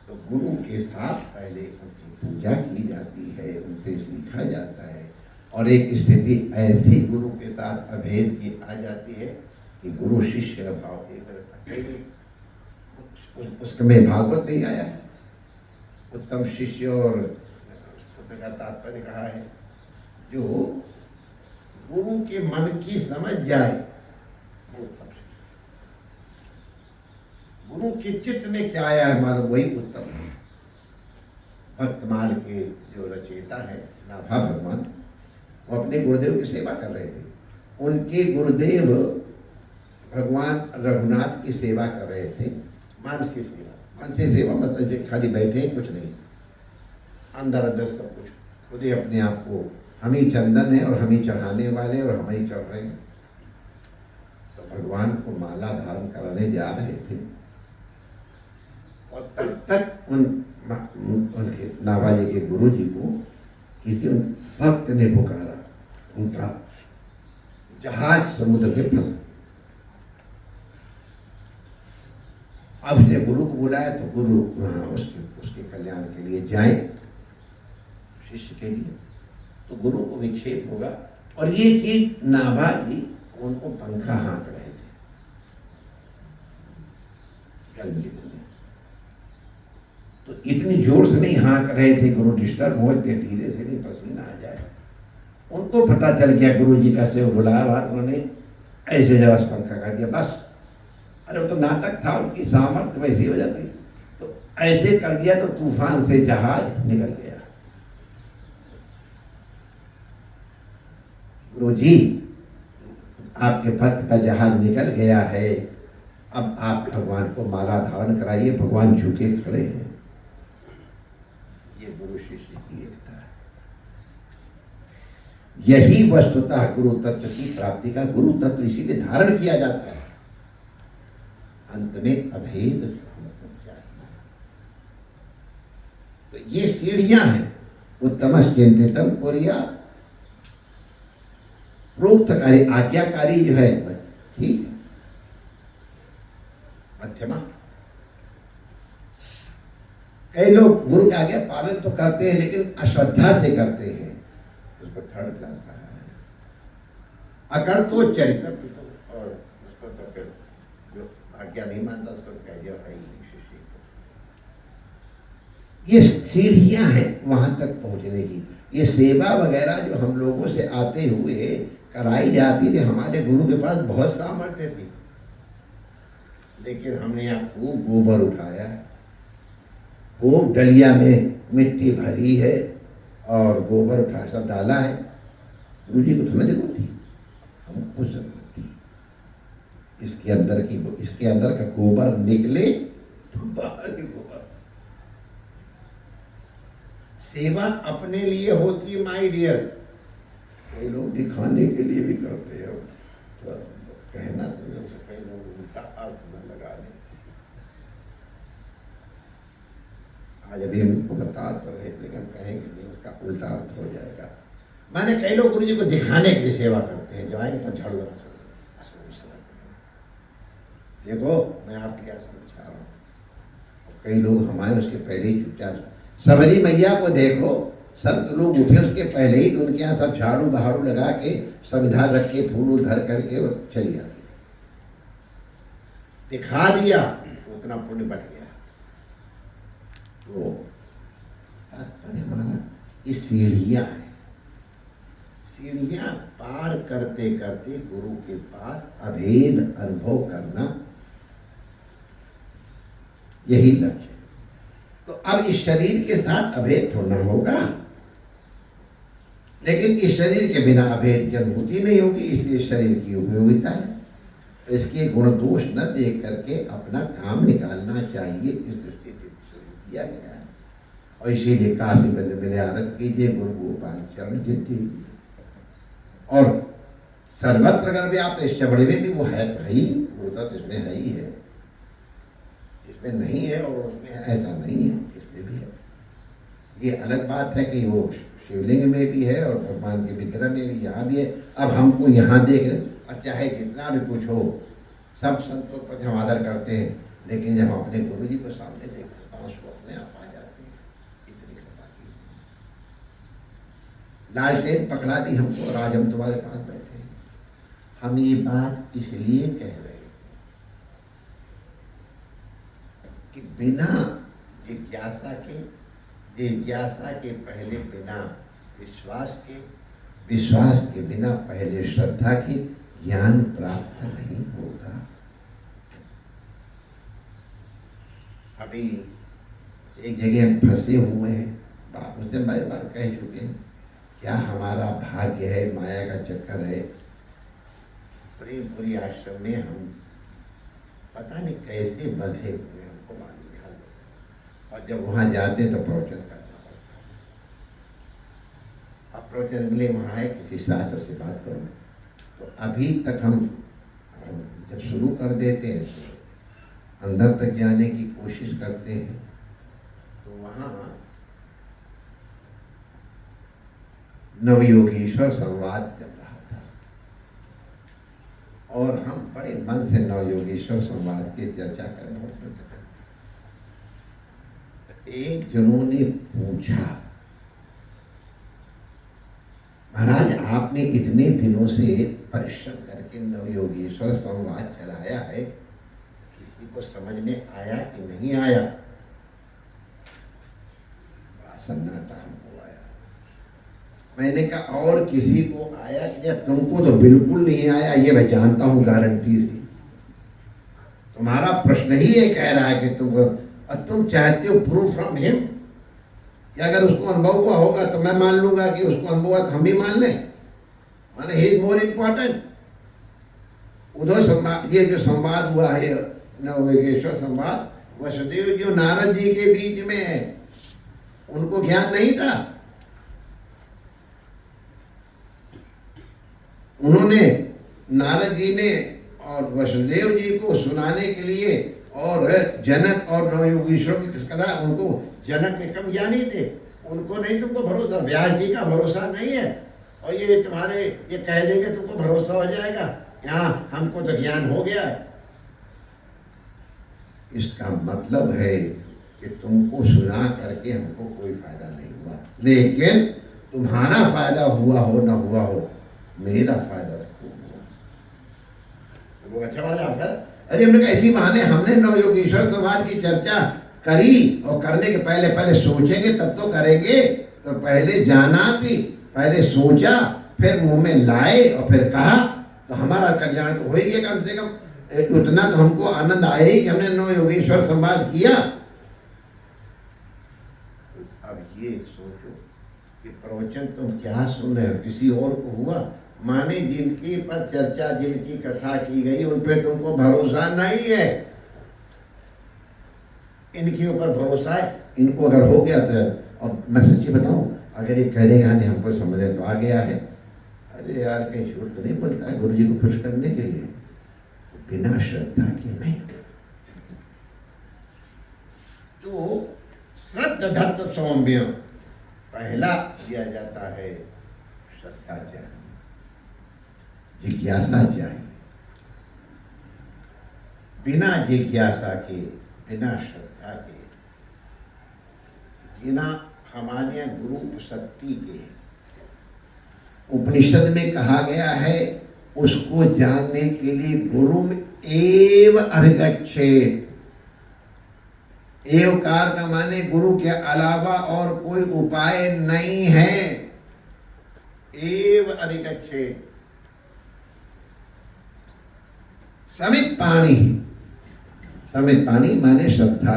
तो गुरु के साथ पहले उनकी पूजा की जाती है, उनसे सीखा जाता है। और एक स्थिति ऐसी गुरु के साथ अभेद की आ जाती है कि गुरु शिष्य भाव उसमें भागवत नहीं आया है। उत्तम शिष्य और का तात्पर्य कहा है जो गुरु के मन की समझ जाए वो उत्तम शिष्य। गुरु के चित्त में क्या आया है मालूम, वही उत्तम है। भक्तमाल के जो रचयिता है नाभा भगवान, वो अपने गुरुदेव की सेवा कर रहे थे। उनके गुरुदेव भगवान रघुनाथ की सेवा कर रहे थे, मानसी सेवा। मानसी सेवा बस ऐसे खाली बैठे, कुछ नहीं, अंदर अंदर सब कुछ खुद ही अपने आप को, हम ही चंदन है और हम ही चढ़ाने वाले और हम ही चढ़ रहे हैं। तो भगवान को माला धारण कराने जा रहे थे और तब तक उनके नाभाजी के गुरु जी को किसी भक्त ने पुकारा। उनका जहाज समुद्र में फंसा। अब उसने गुरु को बुलाया तो गुरु उसके कल्याण के लिए जाए, शिष्य के लिए। तो गुरु को विक्षेप होगा। और ये चीज नाभाजी उनको पंखा हाँक रहे थे गर्मी के दिन। तो इतनी जोर से नहीं हाँक रहे थे, गुरु डिस्टर्ब हो, धीरे से नहीं पसीना आ जाए। उनको पता चल गया गुरु जी का से बुलाया बात, उन्होंने ऐसे जरा पंखा कर दिया बस। अरे वो तो नाटक था, उनकी सामर्थ्य वैसी हो जाती। तो ऐसे कर दिया तो तूफान से जहाज निकल गया। गुरु जी आपके भक्त का जहाज निकल गया है, अब आप भगवान को माला धारण कराइए। भगवान झुके खड़े हैं। ये गुरु शिष्य की एकता है। यही वस्तुतः गुरु तत्व की प्राप्ति का, गुरु तत्व इसीलिए धारण किया जाता है। अंत में अभेद। तो ये सीढ़ियां हैं। उत्तमश्चिंतितम कुर्या, प्रोक्तकारी आज्ञाकारी जो है ठीक है, मध्यमा। कई लोग गुरु की आज्ञा पालन तो करते हैं लेकिन अश्रद्धा से करते हैं, उसको थर्ड क्लास कहा है। अकर तो चरित्र, और उसको तो फिर जो आज्ञा नहीं मानता उसको कह दिया भाई शिष्य को। ये सीढ़ियां हैं वहां तक पहुंचने की। ये सेवा वगैरह जो हम लोगों से आते हुए कराई जाती थी, हमारे गुरु के पास बहुत सामर्थ्य थी, लेकिन हमने यहाँ खूब गोबर उठाया है, खूब डलिया में मिट्टी भरी है, और गोबर उठा सब डाला है, गुरु जी को थोड़ा जरूरत थी, हमको जरूरत थी। इसके अंदर का गोबर निकले तो बाहर की गोबर। सेवा अपने लिए होती है माय डियर, कई लोग दिखाने के लिए भी करते हैं। तो कहना तो कई लोग उल्टा अर्थ न लगा लें। आज अभी हम बता तो रहे थे, लेकिन कहेंगे नहीं, उसका उल्टा अर्थ हो जाएगा। माने कई लोग गुरु जी को दिखाने के लिए सेवा करते हैं, जो आएंगे तो झड़ लगा। देखो मैं आपके क्या समझा रहा हूँ। कई लोग हमारे उसके पहले ही चुपचाप, सबरी मैया को देखो, संत लोग उठे उसके पहले ही तो उनके यहाँ सब झाड़ू बहाड़ू लगा के सब इधर रख के फूल धर करके वो चली आती। दिखा दिया तो उतना पुण्य बढ़ गया। तो हमारा ये सीढ़ियाँ है, सीढ़ियाँ पार करते करते गुरु के पास अभेद अनुभव करना, यही लक्ष्य। तो अब इस शरीर के साथ अभेद थोड़ा होगा, लेकिन इस शरीर के बिना अभेद की अनुभूति नहीं होगी, इसलिए शरीर की उपयोगिता है। तो इसके गुण दोष न देख करके अपना काम निकालना चाहिए, इस दृष्टि से शुरू किया गया है। और इसीलिए काफी बदले आरत कीजिए, गुरु गोपाल चरण जितनी। और सर्वत्र अगर भी आप इस चबड़े में भी वो है भाई, गुरुता तो इसमें है ही है, इसमें नहीं है और उसमें ऐसा नहीं है, इसमें भी है। ये अलग बात है कि वो शिवलिंग में भी है और भगवान के विग्रह में भी, यहाँ भी है। अब हमको यहाँ देख, और चाहे जितना भी कुछ हो, सब संतों पर हम आदर करते हैं, लेकिन जब हम अपने गुरु जी को सामने देखते हैं आंसू अपने आप आ जाते हैं। इतनी कृपा की, लालटेन पकड़ा दी हमको और आज हम तुम्हारे पास बैठे हैं। हम ये बात इसलिए कह रहे हैं कि बिना जिज्ञासा के पहले बिना विश्वास के बिना पहले श्रद्धा के ज्ञान प्राप्त नहीं होगा। अभी एक जगह हम फंसे हुए हैं, बात उससे बार बार कह चुके हैं, क्या हमारा भाग्य है, माया का चक्कर है। प्रेमपुरी आश्रम में हम पता नहीं कैसे बंधे हुए, हमको मालूम है। और जब वहाँ जाते तो प्रवचन करना पड़ता। अब प्रवचन के लिए वहाँ है, किसी शास्त्र से बात करो। तो अभी तक हम जब शुरू कर देते हैं तो अंदर तक जाने की कोशिश करते हैं, तो वहाँ नवयोगीश्वर संवाद चल रहा था और हम बड़े मन से नवयोगीश्वर संवाद की चर्चा कर रहे थे। एक जनों ने पूछा, महाराज आपने इतने दिनों से परिश्रम करके नवयोगीश्वर संवाद चलाया है, किसी को समझ में आया कि नहीं आया? बड़ा सन्नाटा हमको आया। मैंने कहा और किसी को आया क्या? तुमको तो बिल्कुल नहीं आया, ये मैं जानता हूँ गारंटी से। तुम्हारा प्रश्न ही ये कह रहा है कि तुम चाहते हो प्रूफ फ्रॉम हिम, या अगर उसको अनुभव हुआ होगा तो मैं मान लूंगा कि उसको अनुभव हुआ तो हम भी मान लें। माने ही इज मोर इम्पोर्टेंट। उधर संवाद, ये जो संवाद हुआ है नवयोगेश्वर संवाद, वसुदेव जी नारद जी के बीच में है, उनको ज्ञान नहीं था। उन्होंने, नारद जी ने और वसुदेव जी को सुनाने के लिए, और जनक और नवयोगीश्वर की कथा, उनको जनक के कम ज्ञानी थे, उनको नहीं तुमको भरोसा, व्यास जी का भरोसा नहीं है, और ये तुम्हारे ये कह देंगे तुमको भरोसा हो जाएगा, यहाँ हमको तो ज्ञान हो गया है। इसका मतलब है कि तुमको सुना करके हमको कोई फायदा नहीं हुआ, लेकिन तुम्हारा फायदा हुआ हो न हुआ हो, मेरा फायदा वो अच्छा वाला आपका। अरे हमने ऐसी बहाने हमने नवयोगीश्वर संवाद की चर्चा करी, और करने के पहले सोचेंगे तब तो करेंगे। तो पहले जाना थी, पहले सोचा, फिर मुंह में लाए और फिर कहा, तो हमारा कल्याण तो हो ही गया। कम से कम उतना तो हमको आनंद आया ही कि हमने नवयोगीश्वर संवाद किया। अब ये सोचो कि प्रवचन तुम क्या सुन रहे हो, किसी और को हुआ? माने जिनकी पर चर्चा, जिनकी कथा की गई उन पे तुमको भरोसा नहीं है, इनके ऊपर भरोसा है। इनको अगर हो गया तो, और मैं सच्ची बताऊं, अगर ये कह देगा नहीं हमको समझ में तो आ गया है, अरे यार कहीं झूठ तो नहीं बोलता है गुरु जी को खुश करने के लिए, बिना श्रद्धा के नहीं। तो श्रद्धा सौम्य पहला दिया जाता है, श्रद्धा चाहिए, जिज्ञासा चाहिए। बिना जिज्ञासा के, बिना श्रद्धा के, बिना हमारे यहाँ गुरु शक्ति के, उपनिषद में कहा गया है उसको जानने के लिए गुरु एव अभिगच्छेत। एवकार का माने गुरु के अलावा और कोई उपाय नहीं है। एव अभिगच्छेत। समित पाणी, समित पाणी माने श्रद्धा।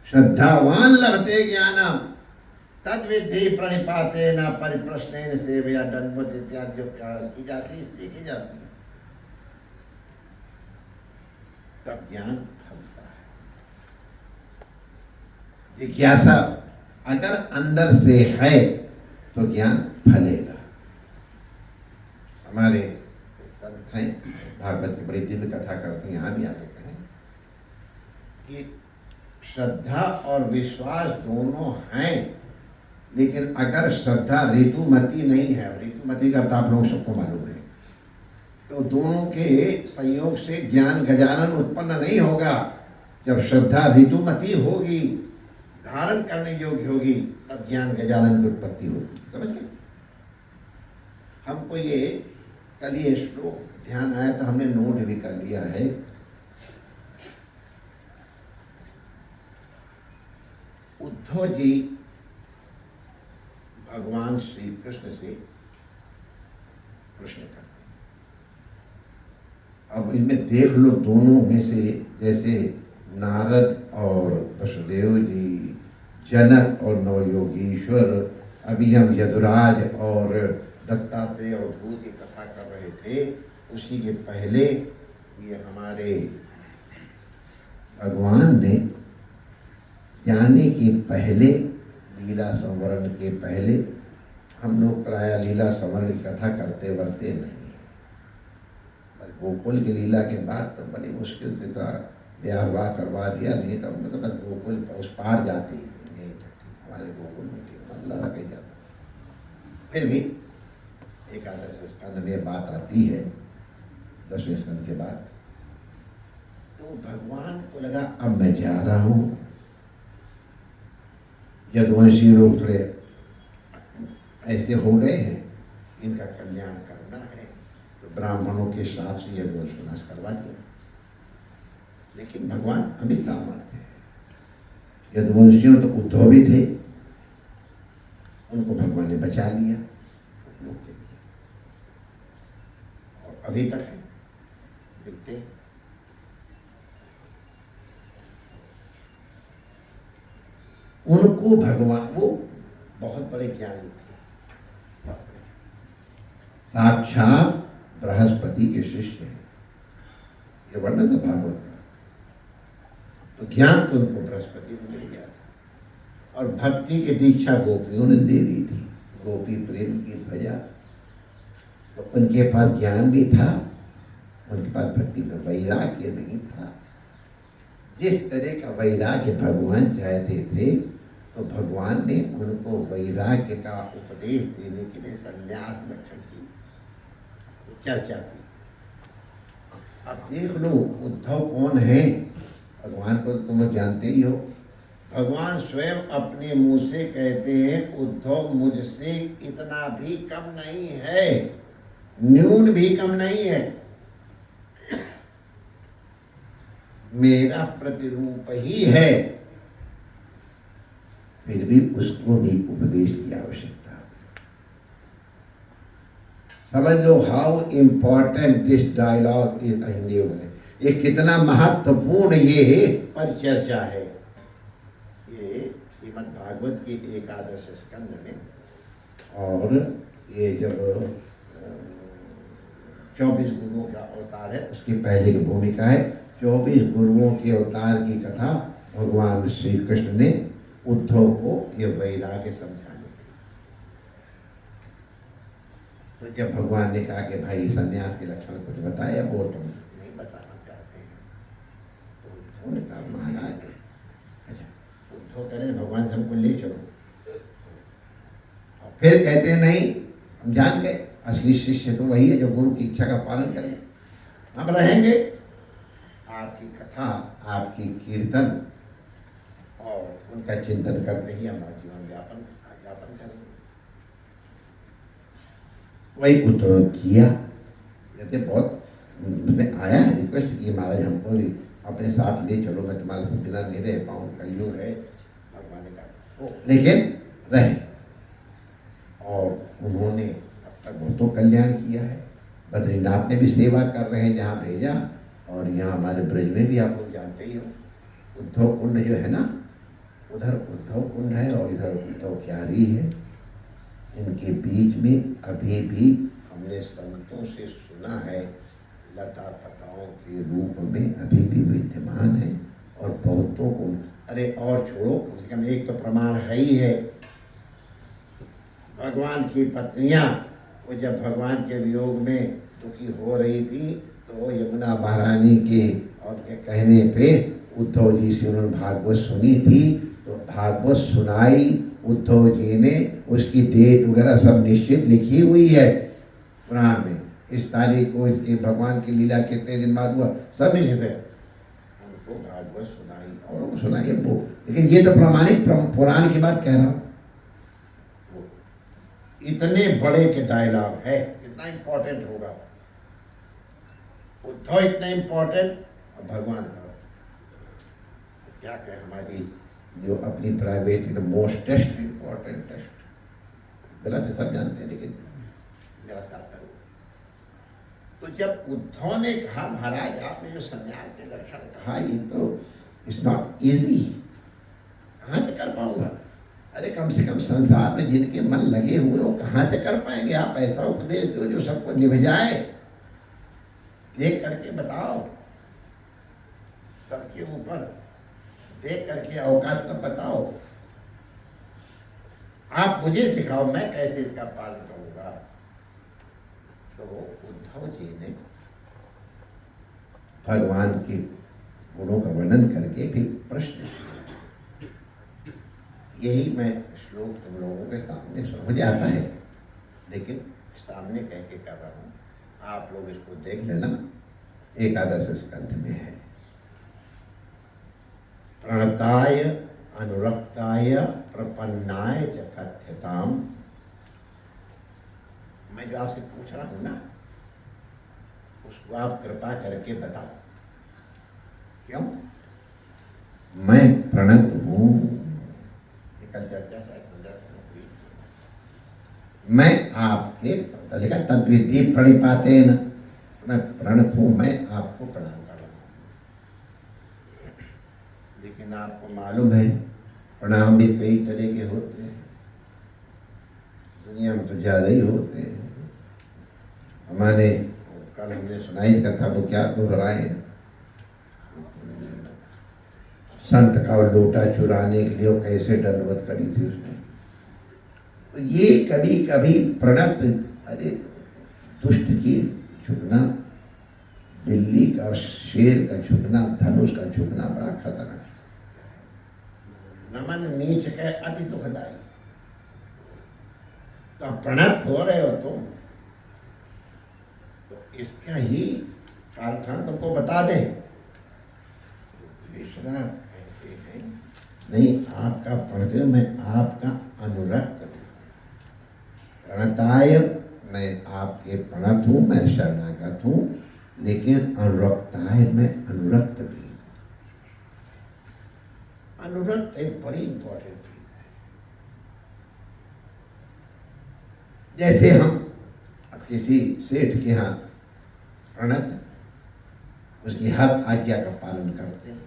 श्रद्धावान लभते ज्ञानम तद्विधि प्रणिपाते न परिप्रश्नेन सेवया दंडवत इत्यादि की जाती है, तब ज्ञान फलता है। जिज्ञासा अगर अंदर से है तो ज्ञान फलेगा। हमारे संत हैं, भागवत की बड़ी दिव्य कथा करते हैं, यहाँ भी आगे कहें कि श्रद्धा और विश्वास दोनों हैं, लेकिन अगर श्रद्धा ऋतुमती नहीं है, ऋतुमती का अर्थ आप लोग सबको मालूम है, तो दोनों के संयोग से ज्ञान गजानन उत्पन्न नहीं होगा। जब श्रद्धा ऋतुमती होगी, धारण करने योग्य होगी, तब ज्ञान गजानन की उत्पत्ति होगी। समझ गए? हमको ये कल ये श्लोक ध्यान आया तो हमने नोट भी कर लिया है। उद्धव जी भगवान श्री कृष्ण से प्रश्न करते हैं। अब इनमें देख लो, दोनों में से जैसे नारद और वसुदेव जी, जनक और नवयोगीश्वर, अभी हम यदुराज और दत्तात्रेय और ध्रुव की कथा कर रहे थे, उसी के पहले ये हमारे भगवान ने जाने के पहले, लीला संवरण के पहले, हम लोग प्राय लीला संवरण की कथा करते वरते नहीं है, पर गोकुल की लीला के बाद तो बड़ी मुश्किल से तो ब्याह हुआ करवा दिया, नहीं तो मतलब बस गोकुल उस पार जाते ही नहीं, हमारे गोकुल में मतलब लगे जाता। फिर भी एकादश स्कंद में बात आती है, 10वें स्कंद के बाद, तो भगवान को लगा अब मैं जा रहा हूँ, यदुवंशी लोग थोड़े ऐसे हो गए हैं, इनका कल्याण करना है, तो ब्राह्मणों के श्राप से यदुवंश नाश करवा दिया। लेकिन भगवान अभी सामर्थ्य है, यदुवंशियों तो उद्धव भी थे, उनको भगवान ने बचा लिया लोग के लिए, और अभी तक है मिलते। उनको भगवान, वो बहुत बड़े ज्ञानी थे, साक्षात बृहस्पति के शिष्य हैं, ये वर्णन है भागवत का। तो ज्ञान तो उनको बृहस्पति ने मिल गया था, और भक्ति की दीक्षा गोपियों ने दे दी थी, गोपी प्रेम की ध्वजा। तो उनके पास ज्ञान भी था, उनके पास भक्ति में वैराग्य नहीं था। जिस तरह का वैराग्य भगवान चाहते थे, तो भगवान ने उनको वैराग्य का उपदेश देने के लिए संन्यास लक्षण की चर्चा की। अब देख लो उद्धव कौन है, भगवान को तुम लोग जानते ही हो। भगवान स्वयं अपने मुंह से कहते हैं, उद्धव मुझसे इतना भी कम नहीं है, न्यून भी कम नहीं है, मेरा प्रतिरूप ही है, फिर भी उसको भी उपदेश की आवश्यकता है। समझ लो how important this dialogue is. Hindi में ये कितना महत्वपूर्ण ये परिचर्चा है, ये श्रीमद् भागवत की एकादश स्कंद में। और ये जब 24 गुरुओं का अवतार है, उसकी पहले की भूमिका है 24 गुरुओं के अवतार की कथा भगवान श्री कृष्ण ने उद्धव को ये वैराग्य समझाने के लिए। तो जब भगवान ने कहा कि भाई संन्यास के लक्षण कुछ बताया, वो तुम नहीं बताना चाहते हैं, तो उद्धव ने कहा महाराज, अच्छा उद्धव कह रहे भगवान से हमको ले चलो, और फिर कहते हैं नहीं, हम जान गए असली शिष्य तो वही है जो गुरु की इच्छा का पालन करे, हम रहेंगे, आपकी कथा, आपकी कीर्तन और उनका चिंतन करते ही हमारा जीवन यापन करेंगे। वही उद्धव किया। कहते बहुत उसने आया है, रिक्वेस्ट की महाराज हमको भी अपने साथ ले चलो, मैं तुम्हारे से बिना नहीं रह पाऊँ, कलयुग है। भगवान ने कहा लेकिन रहे, और उन्होंने अब तक बहुतों कल्याण किया है। बद्रीनाथ में भी सेवा कर रहे हैं जहाँ भेजा, और यहाँ हमारे ब्रज में भी आप लोग जानते ही हो उद्धव कुंड जो है ना, उधर उद्धव कुंड है और इधर उद्धव क्यारी है। इनके बीच में अभी भी हमने संतों से सुना है लता पताओं के रूप में अभी भी विद्यमान है, और बहुतों को, अरे और छोड़ो, कम से कम एक तो प्रमाण है ही है, भगवान की पत्नियां वो जब भगवान के वियोग में दुखी हो रही थी, तो यमुना महारानी के और के कहने पे उद्धव जी से उन्होंने भागवत सुनी थी, तो भागवत सुनाई उद्धव जी ने, उसकी डेट वगैरह सब निश्चित लिखी हुई है पुराण में, इस तारीख को इसके भगवान की लीला कितने दिन बाद हुआ सब निश्चित है। उनको भागवत सुनाई और वो सुनाई वो, लेकिन ये तो प्रमाणिक पुराण की बात कह रहा हूँ। इतने बड़े के डायलॉग है, इतना इम्पोर्टेंट होगा उद्धव, इतना इम्पोर्टेंट और भगवान का क्या कहे, हमारी जो अपनी प्राइवेट मोस्टेस्ट इम्पोर्टेंट टेस्ट, गलत है सब जानते हैं लेकिन मेरा क्या करूँ। तो जब उद्धव ने कहा महाराज आपने जो संन्यास के लक्षण कहा, ये तो इट्स नॉट इजी, कहाँ से कर पाऊंगा, अरे कम से कम संसार में जिनके मन लगे हुए वो कहाँ से कर पाएंगे, आप ऐसा उपदेश दो जो सबको निभ जाए, देख करके बताओ, सबके ऊपर देख करके औकात तब बताओ, आप मुझे सिखाओ मैं कैसे इसका पालन करूंगा। तो उद्धव जी ने भगवान के गुणों का वर्णन करके फिर प्रश्न किया। यही मैं श्लोक तुम लोगों के सामने समझ आता है, लेकिन सामने कह के कर रहा हूँ, आप लोग इसको देख लेना, एकादश स्कंध में है। प्रणताय अनुरक्ताय प्रपन्नाय च कथ्यताम। मैं जो आपसे पूछ रहा हूं ना, उसको आप कृपा करके बताओ। क्यों? मैं प्रणत हूं, कल चर्चा शायद संदर्भ हुई, मैं आपके लिखा तद्विधि प्रणिपातेन, मैं प्रणत हूं, मैं आपको प्रणाम कर रहा हूं। लेकिन आपको मालूम है प्रणाम भी कई तरह के होते हैं, दुनिया में तो ज्यादा ही होते हैं। हमारे कल हमने सुनाई कथा, वो क्या दोहराए, संत का लोटा चुराने के लिए वो कैसे दंडवत करी थी उसने। तो ये कभी कभी प्रणत, अरे दुष्ट की झुकना, बिल्ली का शेर का झुकना, धनुष का झुकना बड़ा खतरनाक, नमन नीच के अति दुखदायी। तो प्रणत हो रहे हो तुम, तो इसका ही कालखंड तुमको बता दे। नहीं आपका प्रणत, मैं आपका अनुरक्त हूँ। प्रणताय, मैं आपके प्रणत हूँ, मैं शरणागत हूँ, लेकिन अनुरक्ताय, मैं अनुरक्त भी। अनुरक्त एक बड़ी इंपॉर्टेंट चीज है। जैसे हम अब किसी सेठ के यहाँ प्रणत, उसकी हर आज्ञा का पालन करते हैं,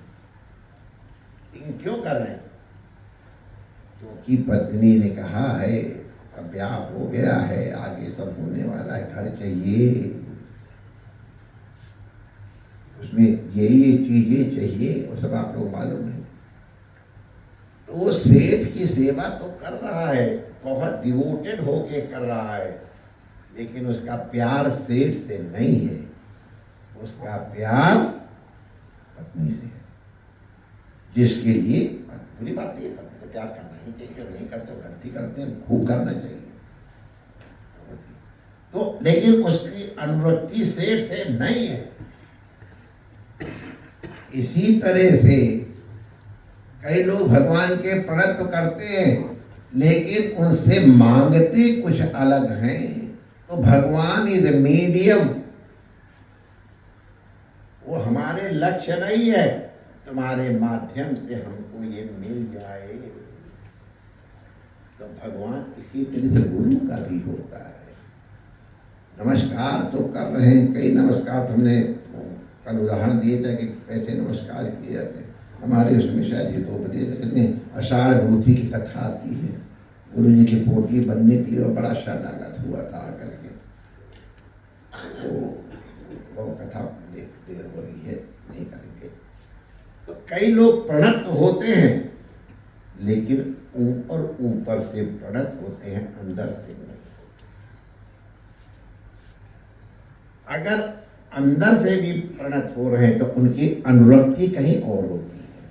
लेकिन क्यों कर रहे हैं? की पत्नी ने कहा है अब ब्याह हो गया है, आगे सब होने वाला है, घर चाहिए, उसमें ये चीजें चाहिए, वो सब आप लोग मालूम है। तो वो सेठ की सेवा तो कर रहा है, बहुत डिवोटेड होके कर रहा है, लेकिन उसका प्यार सेठ से नहीं है, उसका प्यार पत्नी से है, जिसके लिए बुरी बात नहीं है, पत्नी को प्यार करना ही चाहिए, जो नहीं करते गलती करते हैं, खूब करना चाहिए। तो लेकिन उसकी अनुरक्ति सेठ से नहीं है। इसी तरह से कई लोग भगवान के प्रणत तो करते हैं, लेकिन उनसे मांगते कुछ अलग हैं। तो भगवान इज ए मीडियम, वो हमारे लक्ष्य नहीं है, तुम्हारे माध्यम से हमको ये मिल जाए। तो भगवान इसी तरह से गुरु का भी होता है। नमस्कार तो कर रहे हैं, कई नमस्कार हमने कल उदाहरण दिए थे कि कैसे नमस्कार किए जाते हैं। हमारे उसमें शायद ये 2 बजे में आषाढ़ भूति की कथा आती है, गुरु जी की पोटली बनने के लिए, और बड़ा शरणागत हुआ था आकर के। तो वो कथा देर हो रही है, नहीं करेंगे। तो कई लोग प्रणत होते हैं, लेकिन ऊपर ऊपर से प्रणत होते हैं, अंदर से नहीं। अगर अंदर से भी प्रणत हो रहे हैं तो उनकी अनुरक्ति कहीं और होती है।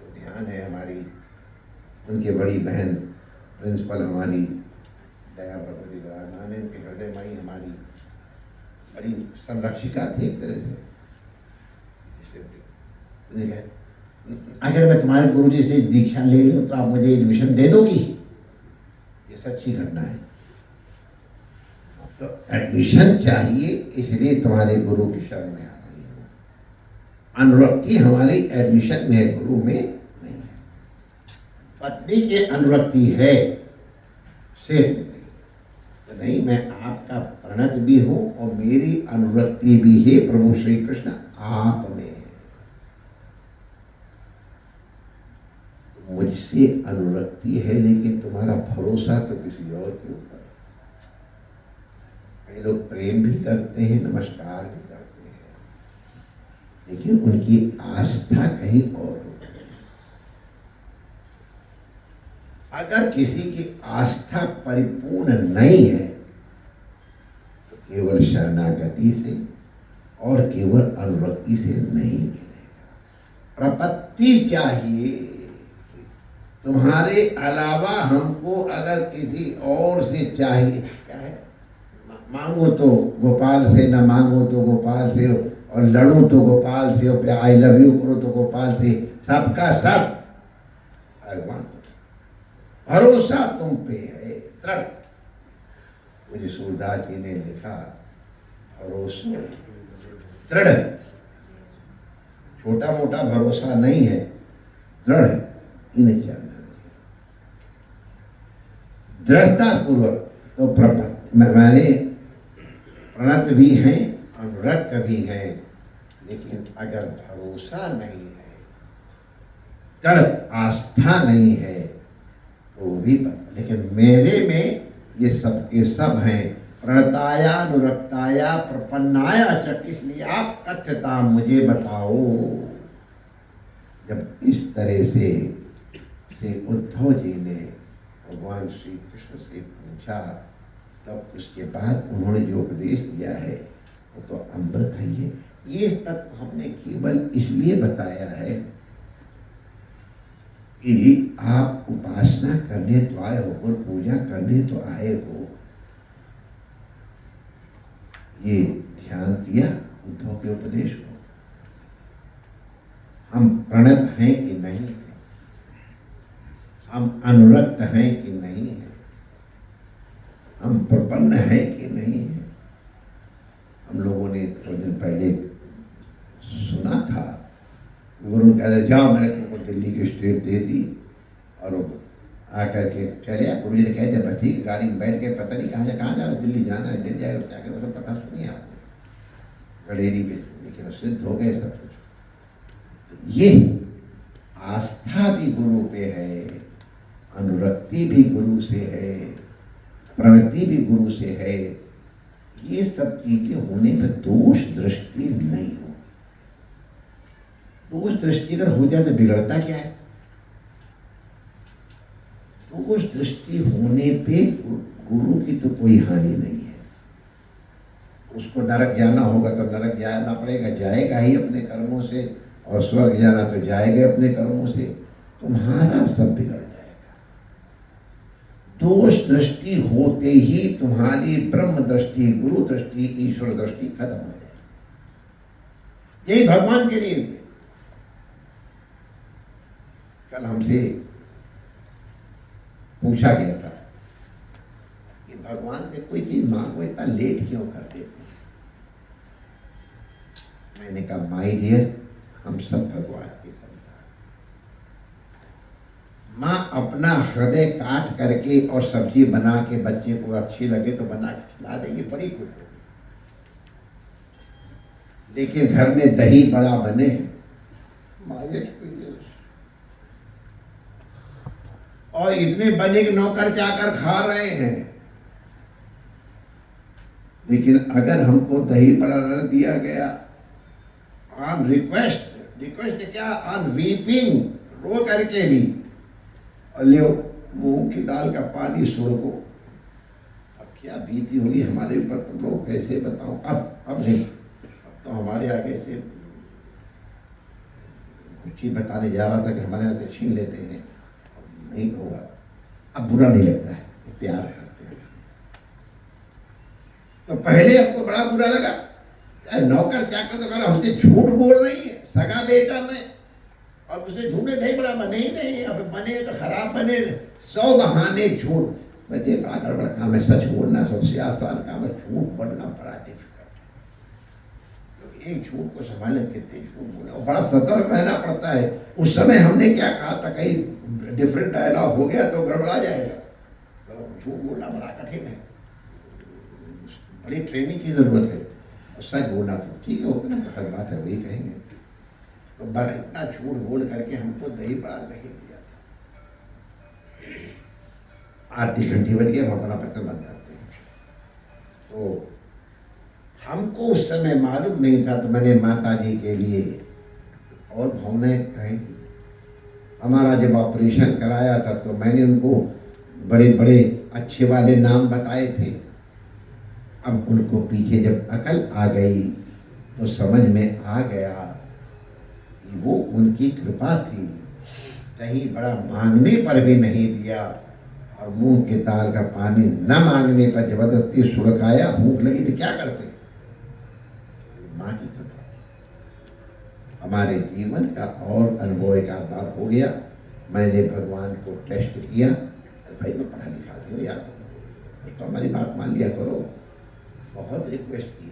तो ध्यान है, हमारी उनकी बड़ी बहन प्रिंसिपल हमारी दया भगवती विराजमान है, उनके हृदय माई हमारी बड़ी संरक्षिका थी एक तरह से। अगर मैं तुम्हारे गुरु जी से दीक्षा ले लूँ तो आप मुझे एडमिशन दे दोगी? ये सच्ची घटना है। तो एडमिशन चाहिए, इसलिए तुम्हारे गुरु की शरण में आ रही हो। अनुरक्ति हमारी एडमिशन में है, गुरु में नहीं है। पत्नी की अनुरक्ति है, सेठ में नहीं। तो नहीं, मैं आपका प्रणत भी हूं और मेरी अनुरक्ति भी है प्रभु श्री कृष्ण आप में है। तो मुझसे अनुरक्ति है, लेकिन तुम्हारा भरोसा तो किसी और के ऊपर। कई लोग प्रेम भी करते हैं, नमस्कार भी करते हैं, लेकिन उनकी आस्था कहीं और होती है। अगर किसी की आस्था परिपूर्ण नहीं है तो केवल शरणागति से और केवल अनुरक्ति से नहीं मिलेगा। प्रपत्ति चाहिए। तुम्हारे अलावा हमको अगर किसी और से चाहिए, क्या है, मांगो तो गोपाल से, न मांगो तो गोपाल से, और लड़ो तो गोपाल से, और आई लव यू करो तो गोपाल से, सबका सब भगवान। भरोसा तुम पे है दृढ़। मुझे सूरदास जी ने लिखा, भरोसा दृढ़, छोटा मोटा भरोसा नहीं है, दृढ़। इन्हें क्या दृढ़ता पूर्वक। तो मैंने प्रणत भी हैं, अनुरक्त भी हैं, लेकिन अगर भरोसा नहीं है, दृढ़ आस्था नहीं है, तो भी लेकिन मेरे में ये सब के सब हैं। प्रणताया अनुरक्ताया प्रपन्नाया च, इसलिए आप कथ्यता मुझे बताओ। जब इस तरह से उद्धव जी ने भगवान श्री कृष्ण से पूछा, तब उसके बाद उन्होंने जो उपदेश दिया है वो तो अमृत है। ये तत्व हमने केवल इसलिए बताया है कि आप उपासना करने तो आए हो और पूजा करने तो आए हो। ये ध्यान किया उद्धव के उपदेश को। हम प्रणत हैं कि नहीं है, हम अनुरक्त हैं कि नहीं है, हम प्रपन्न हैं कि नहीं है। हम लोगों ने थोड़े दिन पहले सुना था, गुरु कहते जाओ मैंने तुमको दिल्ली की स्टेट दे दी, और आकर के चले। गुरु जी ने कहते हैं ठीक, गाड़ी में बैठ के पता नहीं कहाँ जा रहा, दिल्ली जाना है, दिल्ली जाएगा क्या करो, पता सुनिए आपने गडेरी पे, लेकिन सिद्ध हो गए सब कुछ। ये आस्था भी गुरु पे है, अनुरक्ति भी गुरु से है, प्रवृत्ति भी गुरु से है। ये सब चीजें होने पर दोष दृष्टि नहीं हो। दोष दृष्टि अगर हो जाए तो बिगड़ता क्या है? दोष दृष्टि होने पे गुरु की तो कोई हानि नहीं है। उसको नरक जाना होगा तो नरक जाना पड़ेगा, जाएगा ही अपने कर्मों से, और स्वर्ग जाना तो जाएगा अपने कर्मों से। तुम्हारा सब बिगड़ जाएगा। दोष दृष्टि होते ही तुम्हारी ब्रह्म दृष्टि, गुरु दृष्टि, ईश्वर दृष्टि खत्म हो जाएगी। यही भगवान के लिए। कल हमसे पूछा गया था कि भगवान से कोई चीज मांगो इतना लेट क्यों करते थे? मैंने कहा माय डियर, हम सब भगवान के संतान। माँ अपना हृदय काट करके और सब्जी बना के बच्चे को अच्छी लगे तो बना के खिला देंगे, बड़ी खुश होगी। लेकिन घर में दही बड़ा बने, माय एक्सपीरियंस, और इतने बने कि नौकर चाकर खा रहे हैं। लेकिन अगर हमको दही बड़ा न दिया गया ऑन रिक्वेस्ट, रिक्वेस्ट क्या, ऑन वीपिंग, रो करके भी, और लियो मूंग की दाल का पानी सुड़को, अब क्या बीती होगी हमारे ऊपर, तुम लोग कैसे बताओ। अब नहीं, अब तो हमारे आगे से कुछ ही बताने जा रहा था कि हमारे यहाँ से छीन लेते हैं, नहीं होगा। अब बुरा नहीं लगता है, प्यार करते हैं। तो पहले हमको बड़ा बुरा लगा, नौकर चाकर तो करा, मुझे झूठ बोल रही है, सगा बेटा मैं, और मुझे झूठे दही बड़ा बने ही नहीं, अब बने तो खराब बने, 100 बहाने झूठ। मुझे बड़ा गड़बड़ काम है, सच बोलना सबसे आसान काम है, झूठ बोलना बड़ा डिफिकल्ट है। एक झूठ को संभालने कितने झूठ बोले, और बड़ा सतर्क रहना पड़ता है। उस समय हमने क्या कहा था, कहीं डिफरेंट डायलॉग हो गया तो गड़बड़ा जाएगा। तो झूठ बोलना बड़ा कठिन है, बड़ी ट्रेनिंग की जरूरत है। और सच बोलना तो ठीक है, उतना तो हर बात है, वही कहेंगे। तो बड़ा इतना झूठ बोल करके हमको दही बड़ा नहीं दिया था। आरती घंटी बज गया, हम अपना पत्र बंद करते हैं। तो हमको उस समय मालूम नहीं था, तो मैंने माता जी के लिए और भावनाएं कही। हमारा जब ऑपरेशन कराया था तो मैंने उनको बड़े बड़े अच्छे वाले नाम बताए थे। अब उनको पीछे जब अकल आ गई तो समझ में आ गया कि वो उनकी कृपा थी। कहीं बड़ा मांगने पर भी नहीं दिया, और मुंह के दाल का पानी न मांगने पर जबरदस्ती सुड़काया। भूख लगी तो क्या करते? माँ की कृपा थी। हमारे जीवन का और अनुभव एक आध बार हो गया। मैंने भगवान को टेस्ट किया, भाई मैं पढ़ा लिखा हूँ यार, तो हमारी बात मान लिया करो। बहुत रिक्वेस्ट की,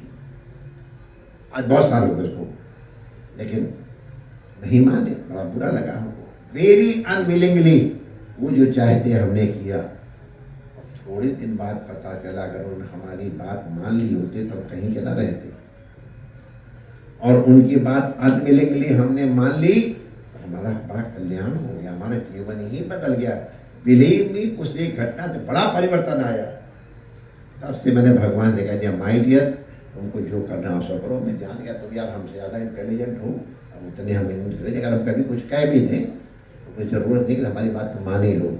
आज बहुत साल हो गए उसको, लेकिन नहीं माने, बड़ा बुरा लगा हमको। वेरी अनविलिंगली वो जो चाहते हमने किया। थोड़े दिन बाद पता चला अगर उन्होंने हमारी बात मान ली होती तो हम कहीं के ना रहते, और उनकी बात अनविलिंगली हमने मान ली तो हमारा बड़ा कल्याण हो गया, हमारा जीवन ही बदल गया। बिलीव मी, उस एक घटना से बड़ा परिवर्तन आया। तब से मैंने भगवान से कह दिया, माय डियर, तुमको जो करना हो सो करो। मैं जान गया तुम यार हमसे ज़्यादा इंटेलिजेंट हो, अब उतने हम इंटेलिजेंट, अगर हम कभी कुछ कह भी दें तो कोई ज़रूरत नहीं कि हमारी बात तुम मान ही लो,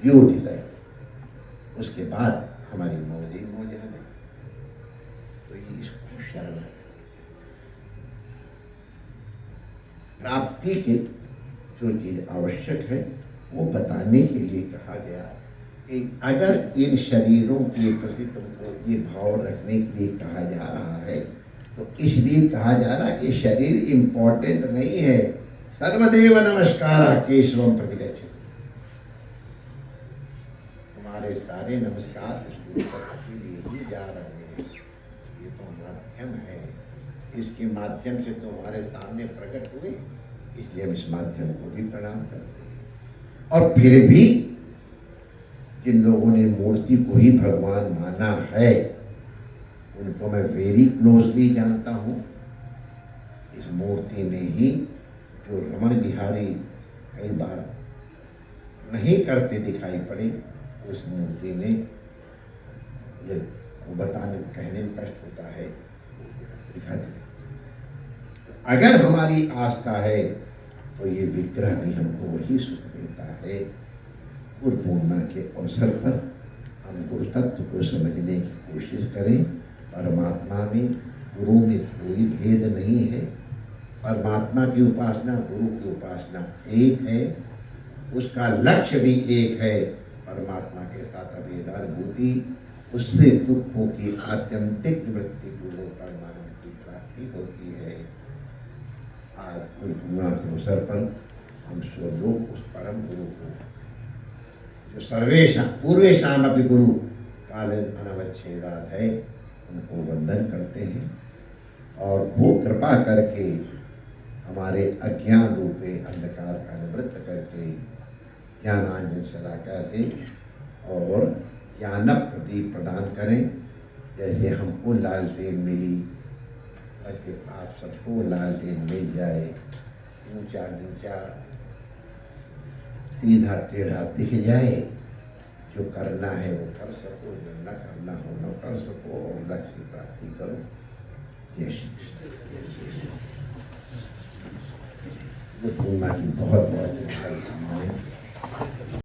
यू डिसाइड। उसके बाद हमारी मौज ही मौज है। तो ये इसको शरण है। प्राप्ति की जो चीज़ आवश्यक है वो बताने के लिए कहा गया कि अगर इन शरीरों के प्रति तुमको ये भाव रखने के लिए कहा जा रहा है तो इसलिए कहा जा रहा है कि शरीर इम्पोर्टेंट नहीं है। सर्वदेव नमस्कार केशवम प्रतिगच्छति। तुम्हारे सारे नमस्कार उस गुरु के लिए ही जा रहे हैं। ये तो माध्यम है, इसके माध्यम से तुम्हारे सामने प्रकट हुए, इसलिए हम इस माध्यम को भी प्रणाम करते हैं। और फिर भी जिन लोगों ने मूर्ति को ही भगवान माना है उनको मैं वेरी क्लोजली जानता हूँ। इस मूर्ति ने ही जो रमण बिहारी कई बार नहीं करते दिखाई पड़े, उस मूर्ति में ये वो बताने कहने में कष्ट होता है, दिखाते। अगर हमारी आस्था है तो ये विग्रह भी हमको वही सुख देता है। गुरु पूर्णिमा के अवसर पर हम गुरु तत्व को समझने की कोशिश करें। परमात्मा में गुरु में कोई भेद नहीं है। परमात्मा की उपासना, गुरु की उपासना एक है, उसका लक्ष्य भी एक है। परमात्मा के साथ अभेदानुभूति, उससे दुखों की आत्यंतिक निवृत्ति गुरु परमानंद की प्राप्ति होती है। आज गुरु पूर्णिमा के अवसर पर हम सब लोग उस परम गुरु को, जो सर्वेशां पूर्वेशां अपि गुरु काले अनवच्छेदात् है, उनको वंदन करते हैं और वो कृपा करके हमारे अज्ञान रूपे अंधकार का निवृत्त करके ज्ञानांजन शलाका से और ज्ञान प्रदीप प्रदान करें। जैसे हमको लालटेन मिली, वैसे आप सबको लालटेन मिल जाए, ऊंचा नीचा सीधा टेढ़ा दिख जाए। जो करना है वो कर सको, जो न करना हो न कर सको, और लक्ष्य की प्राप्ति करो। जय श्री कृष्ण। पूर्णिमा की बहुत बहुत शुभकामनाएं।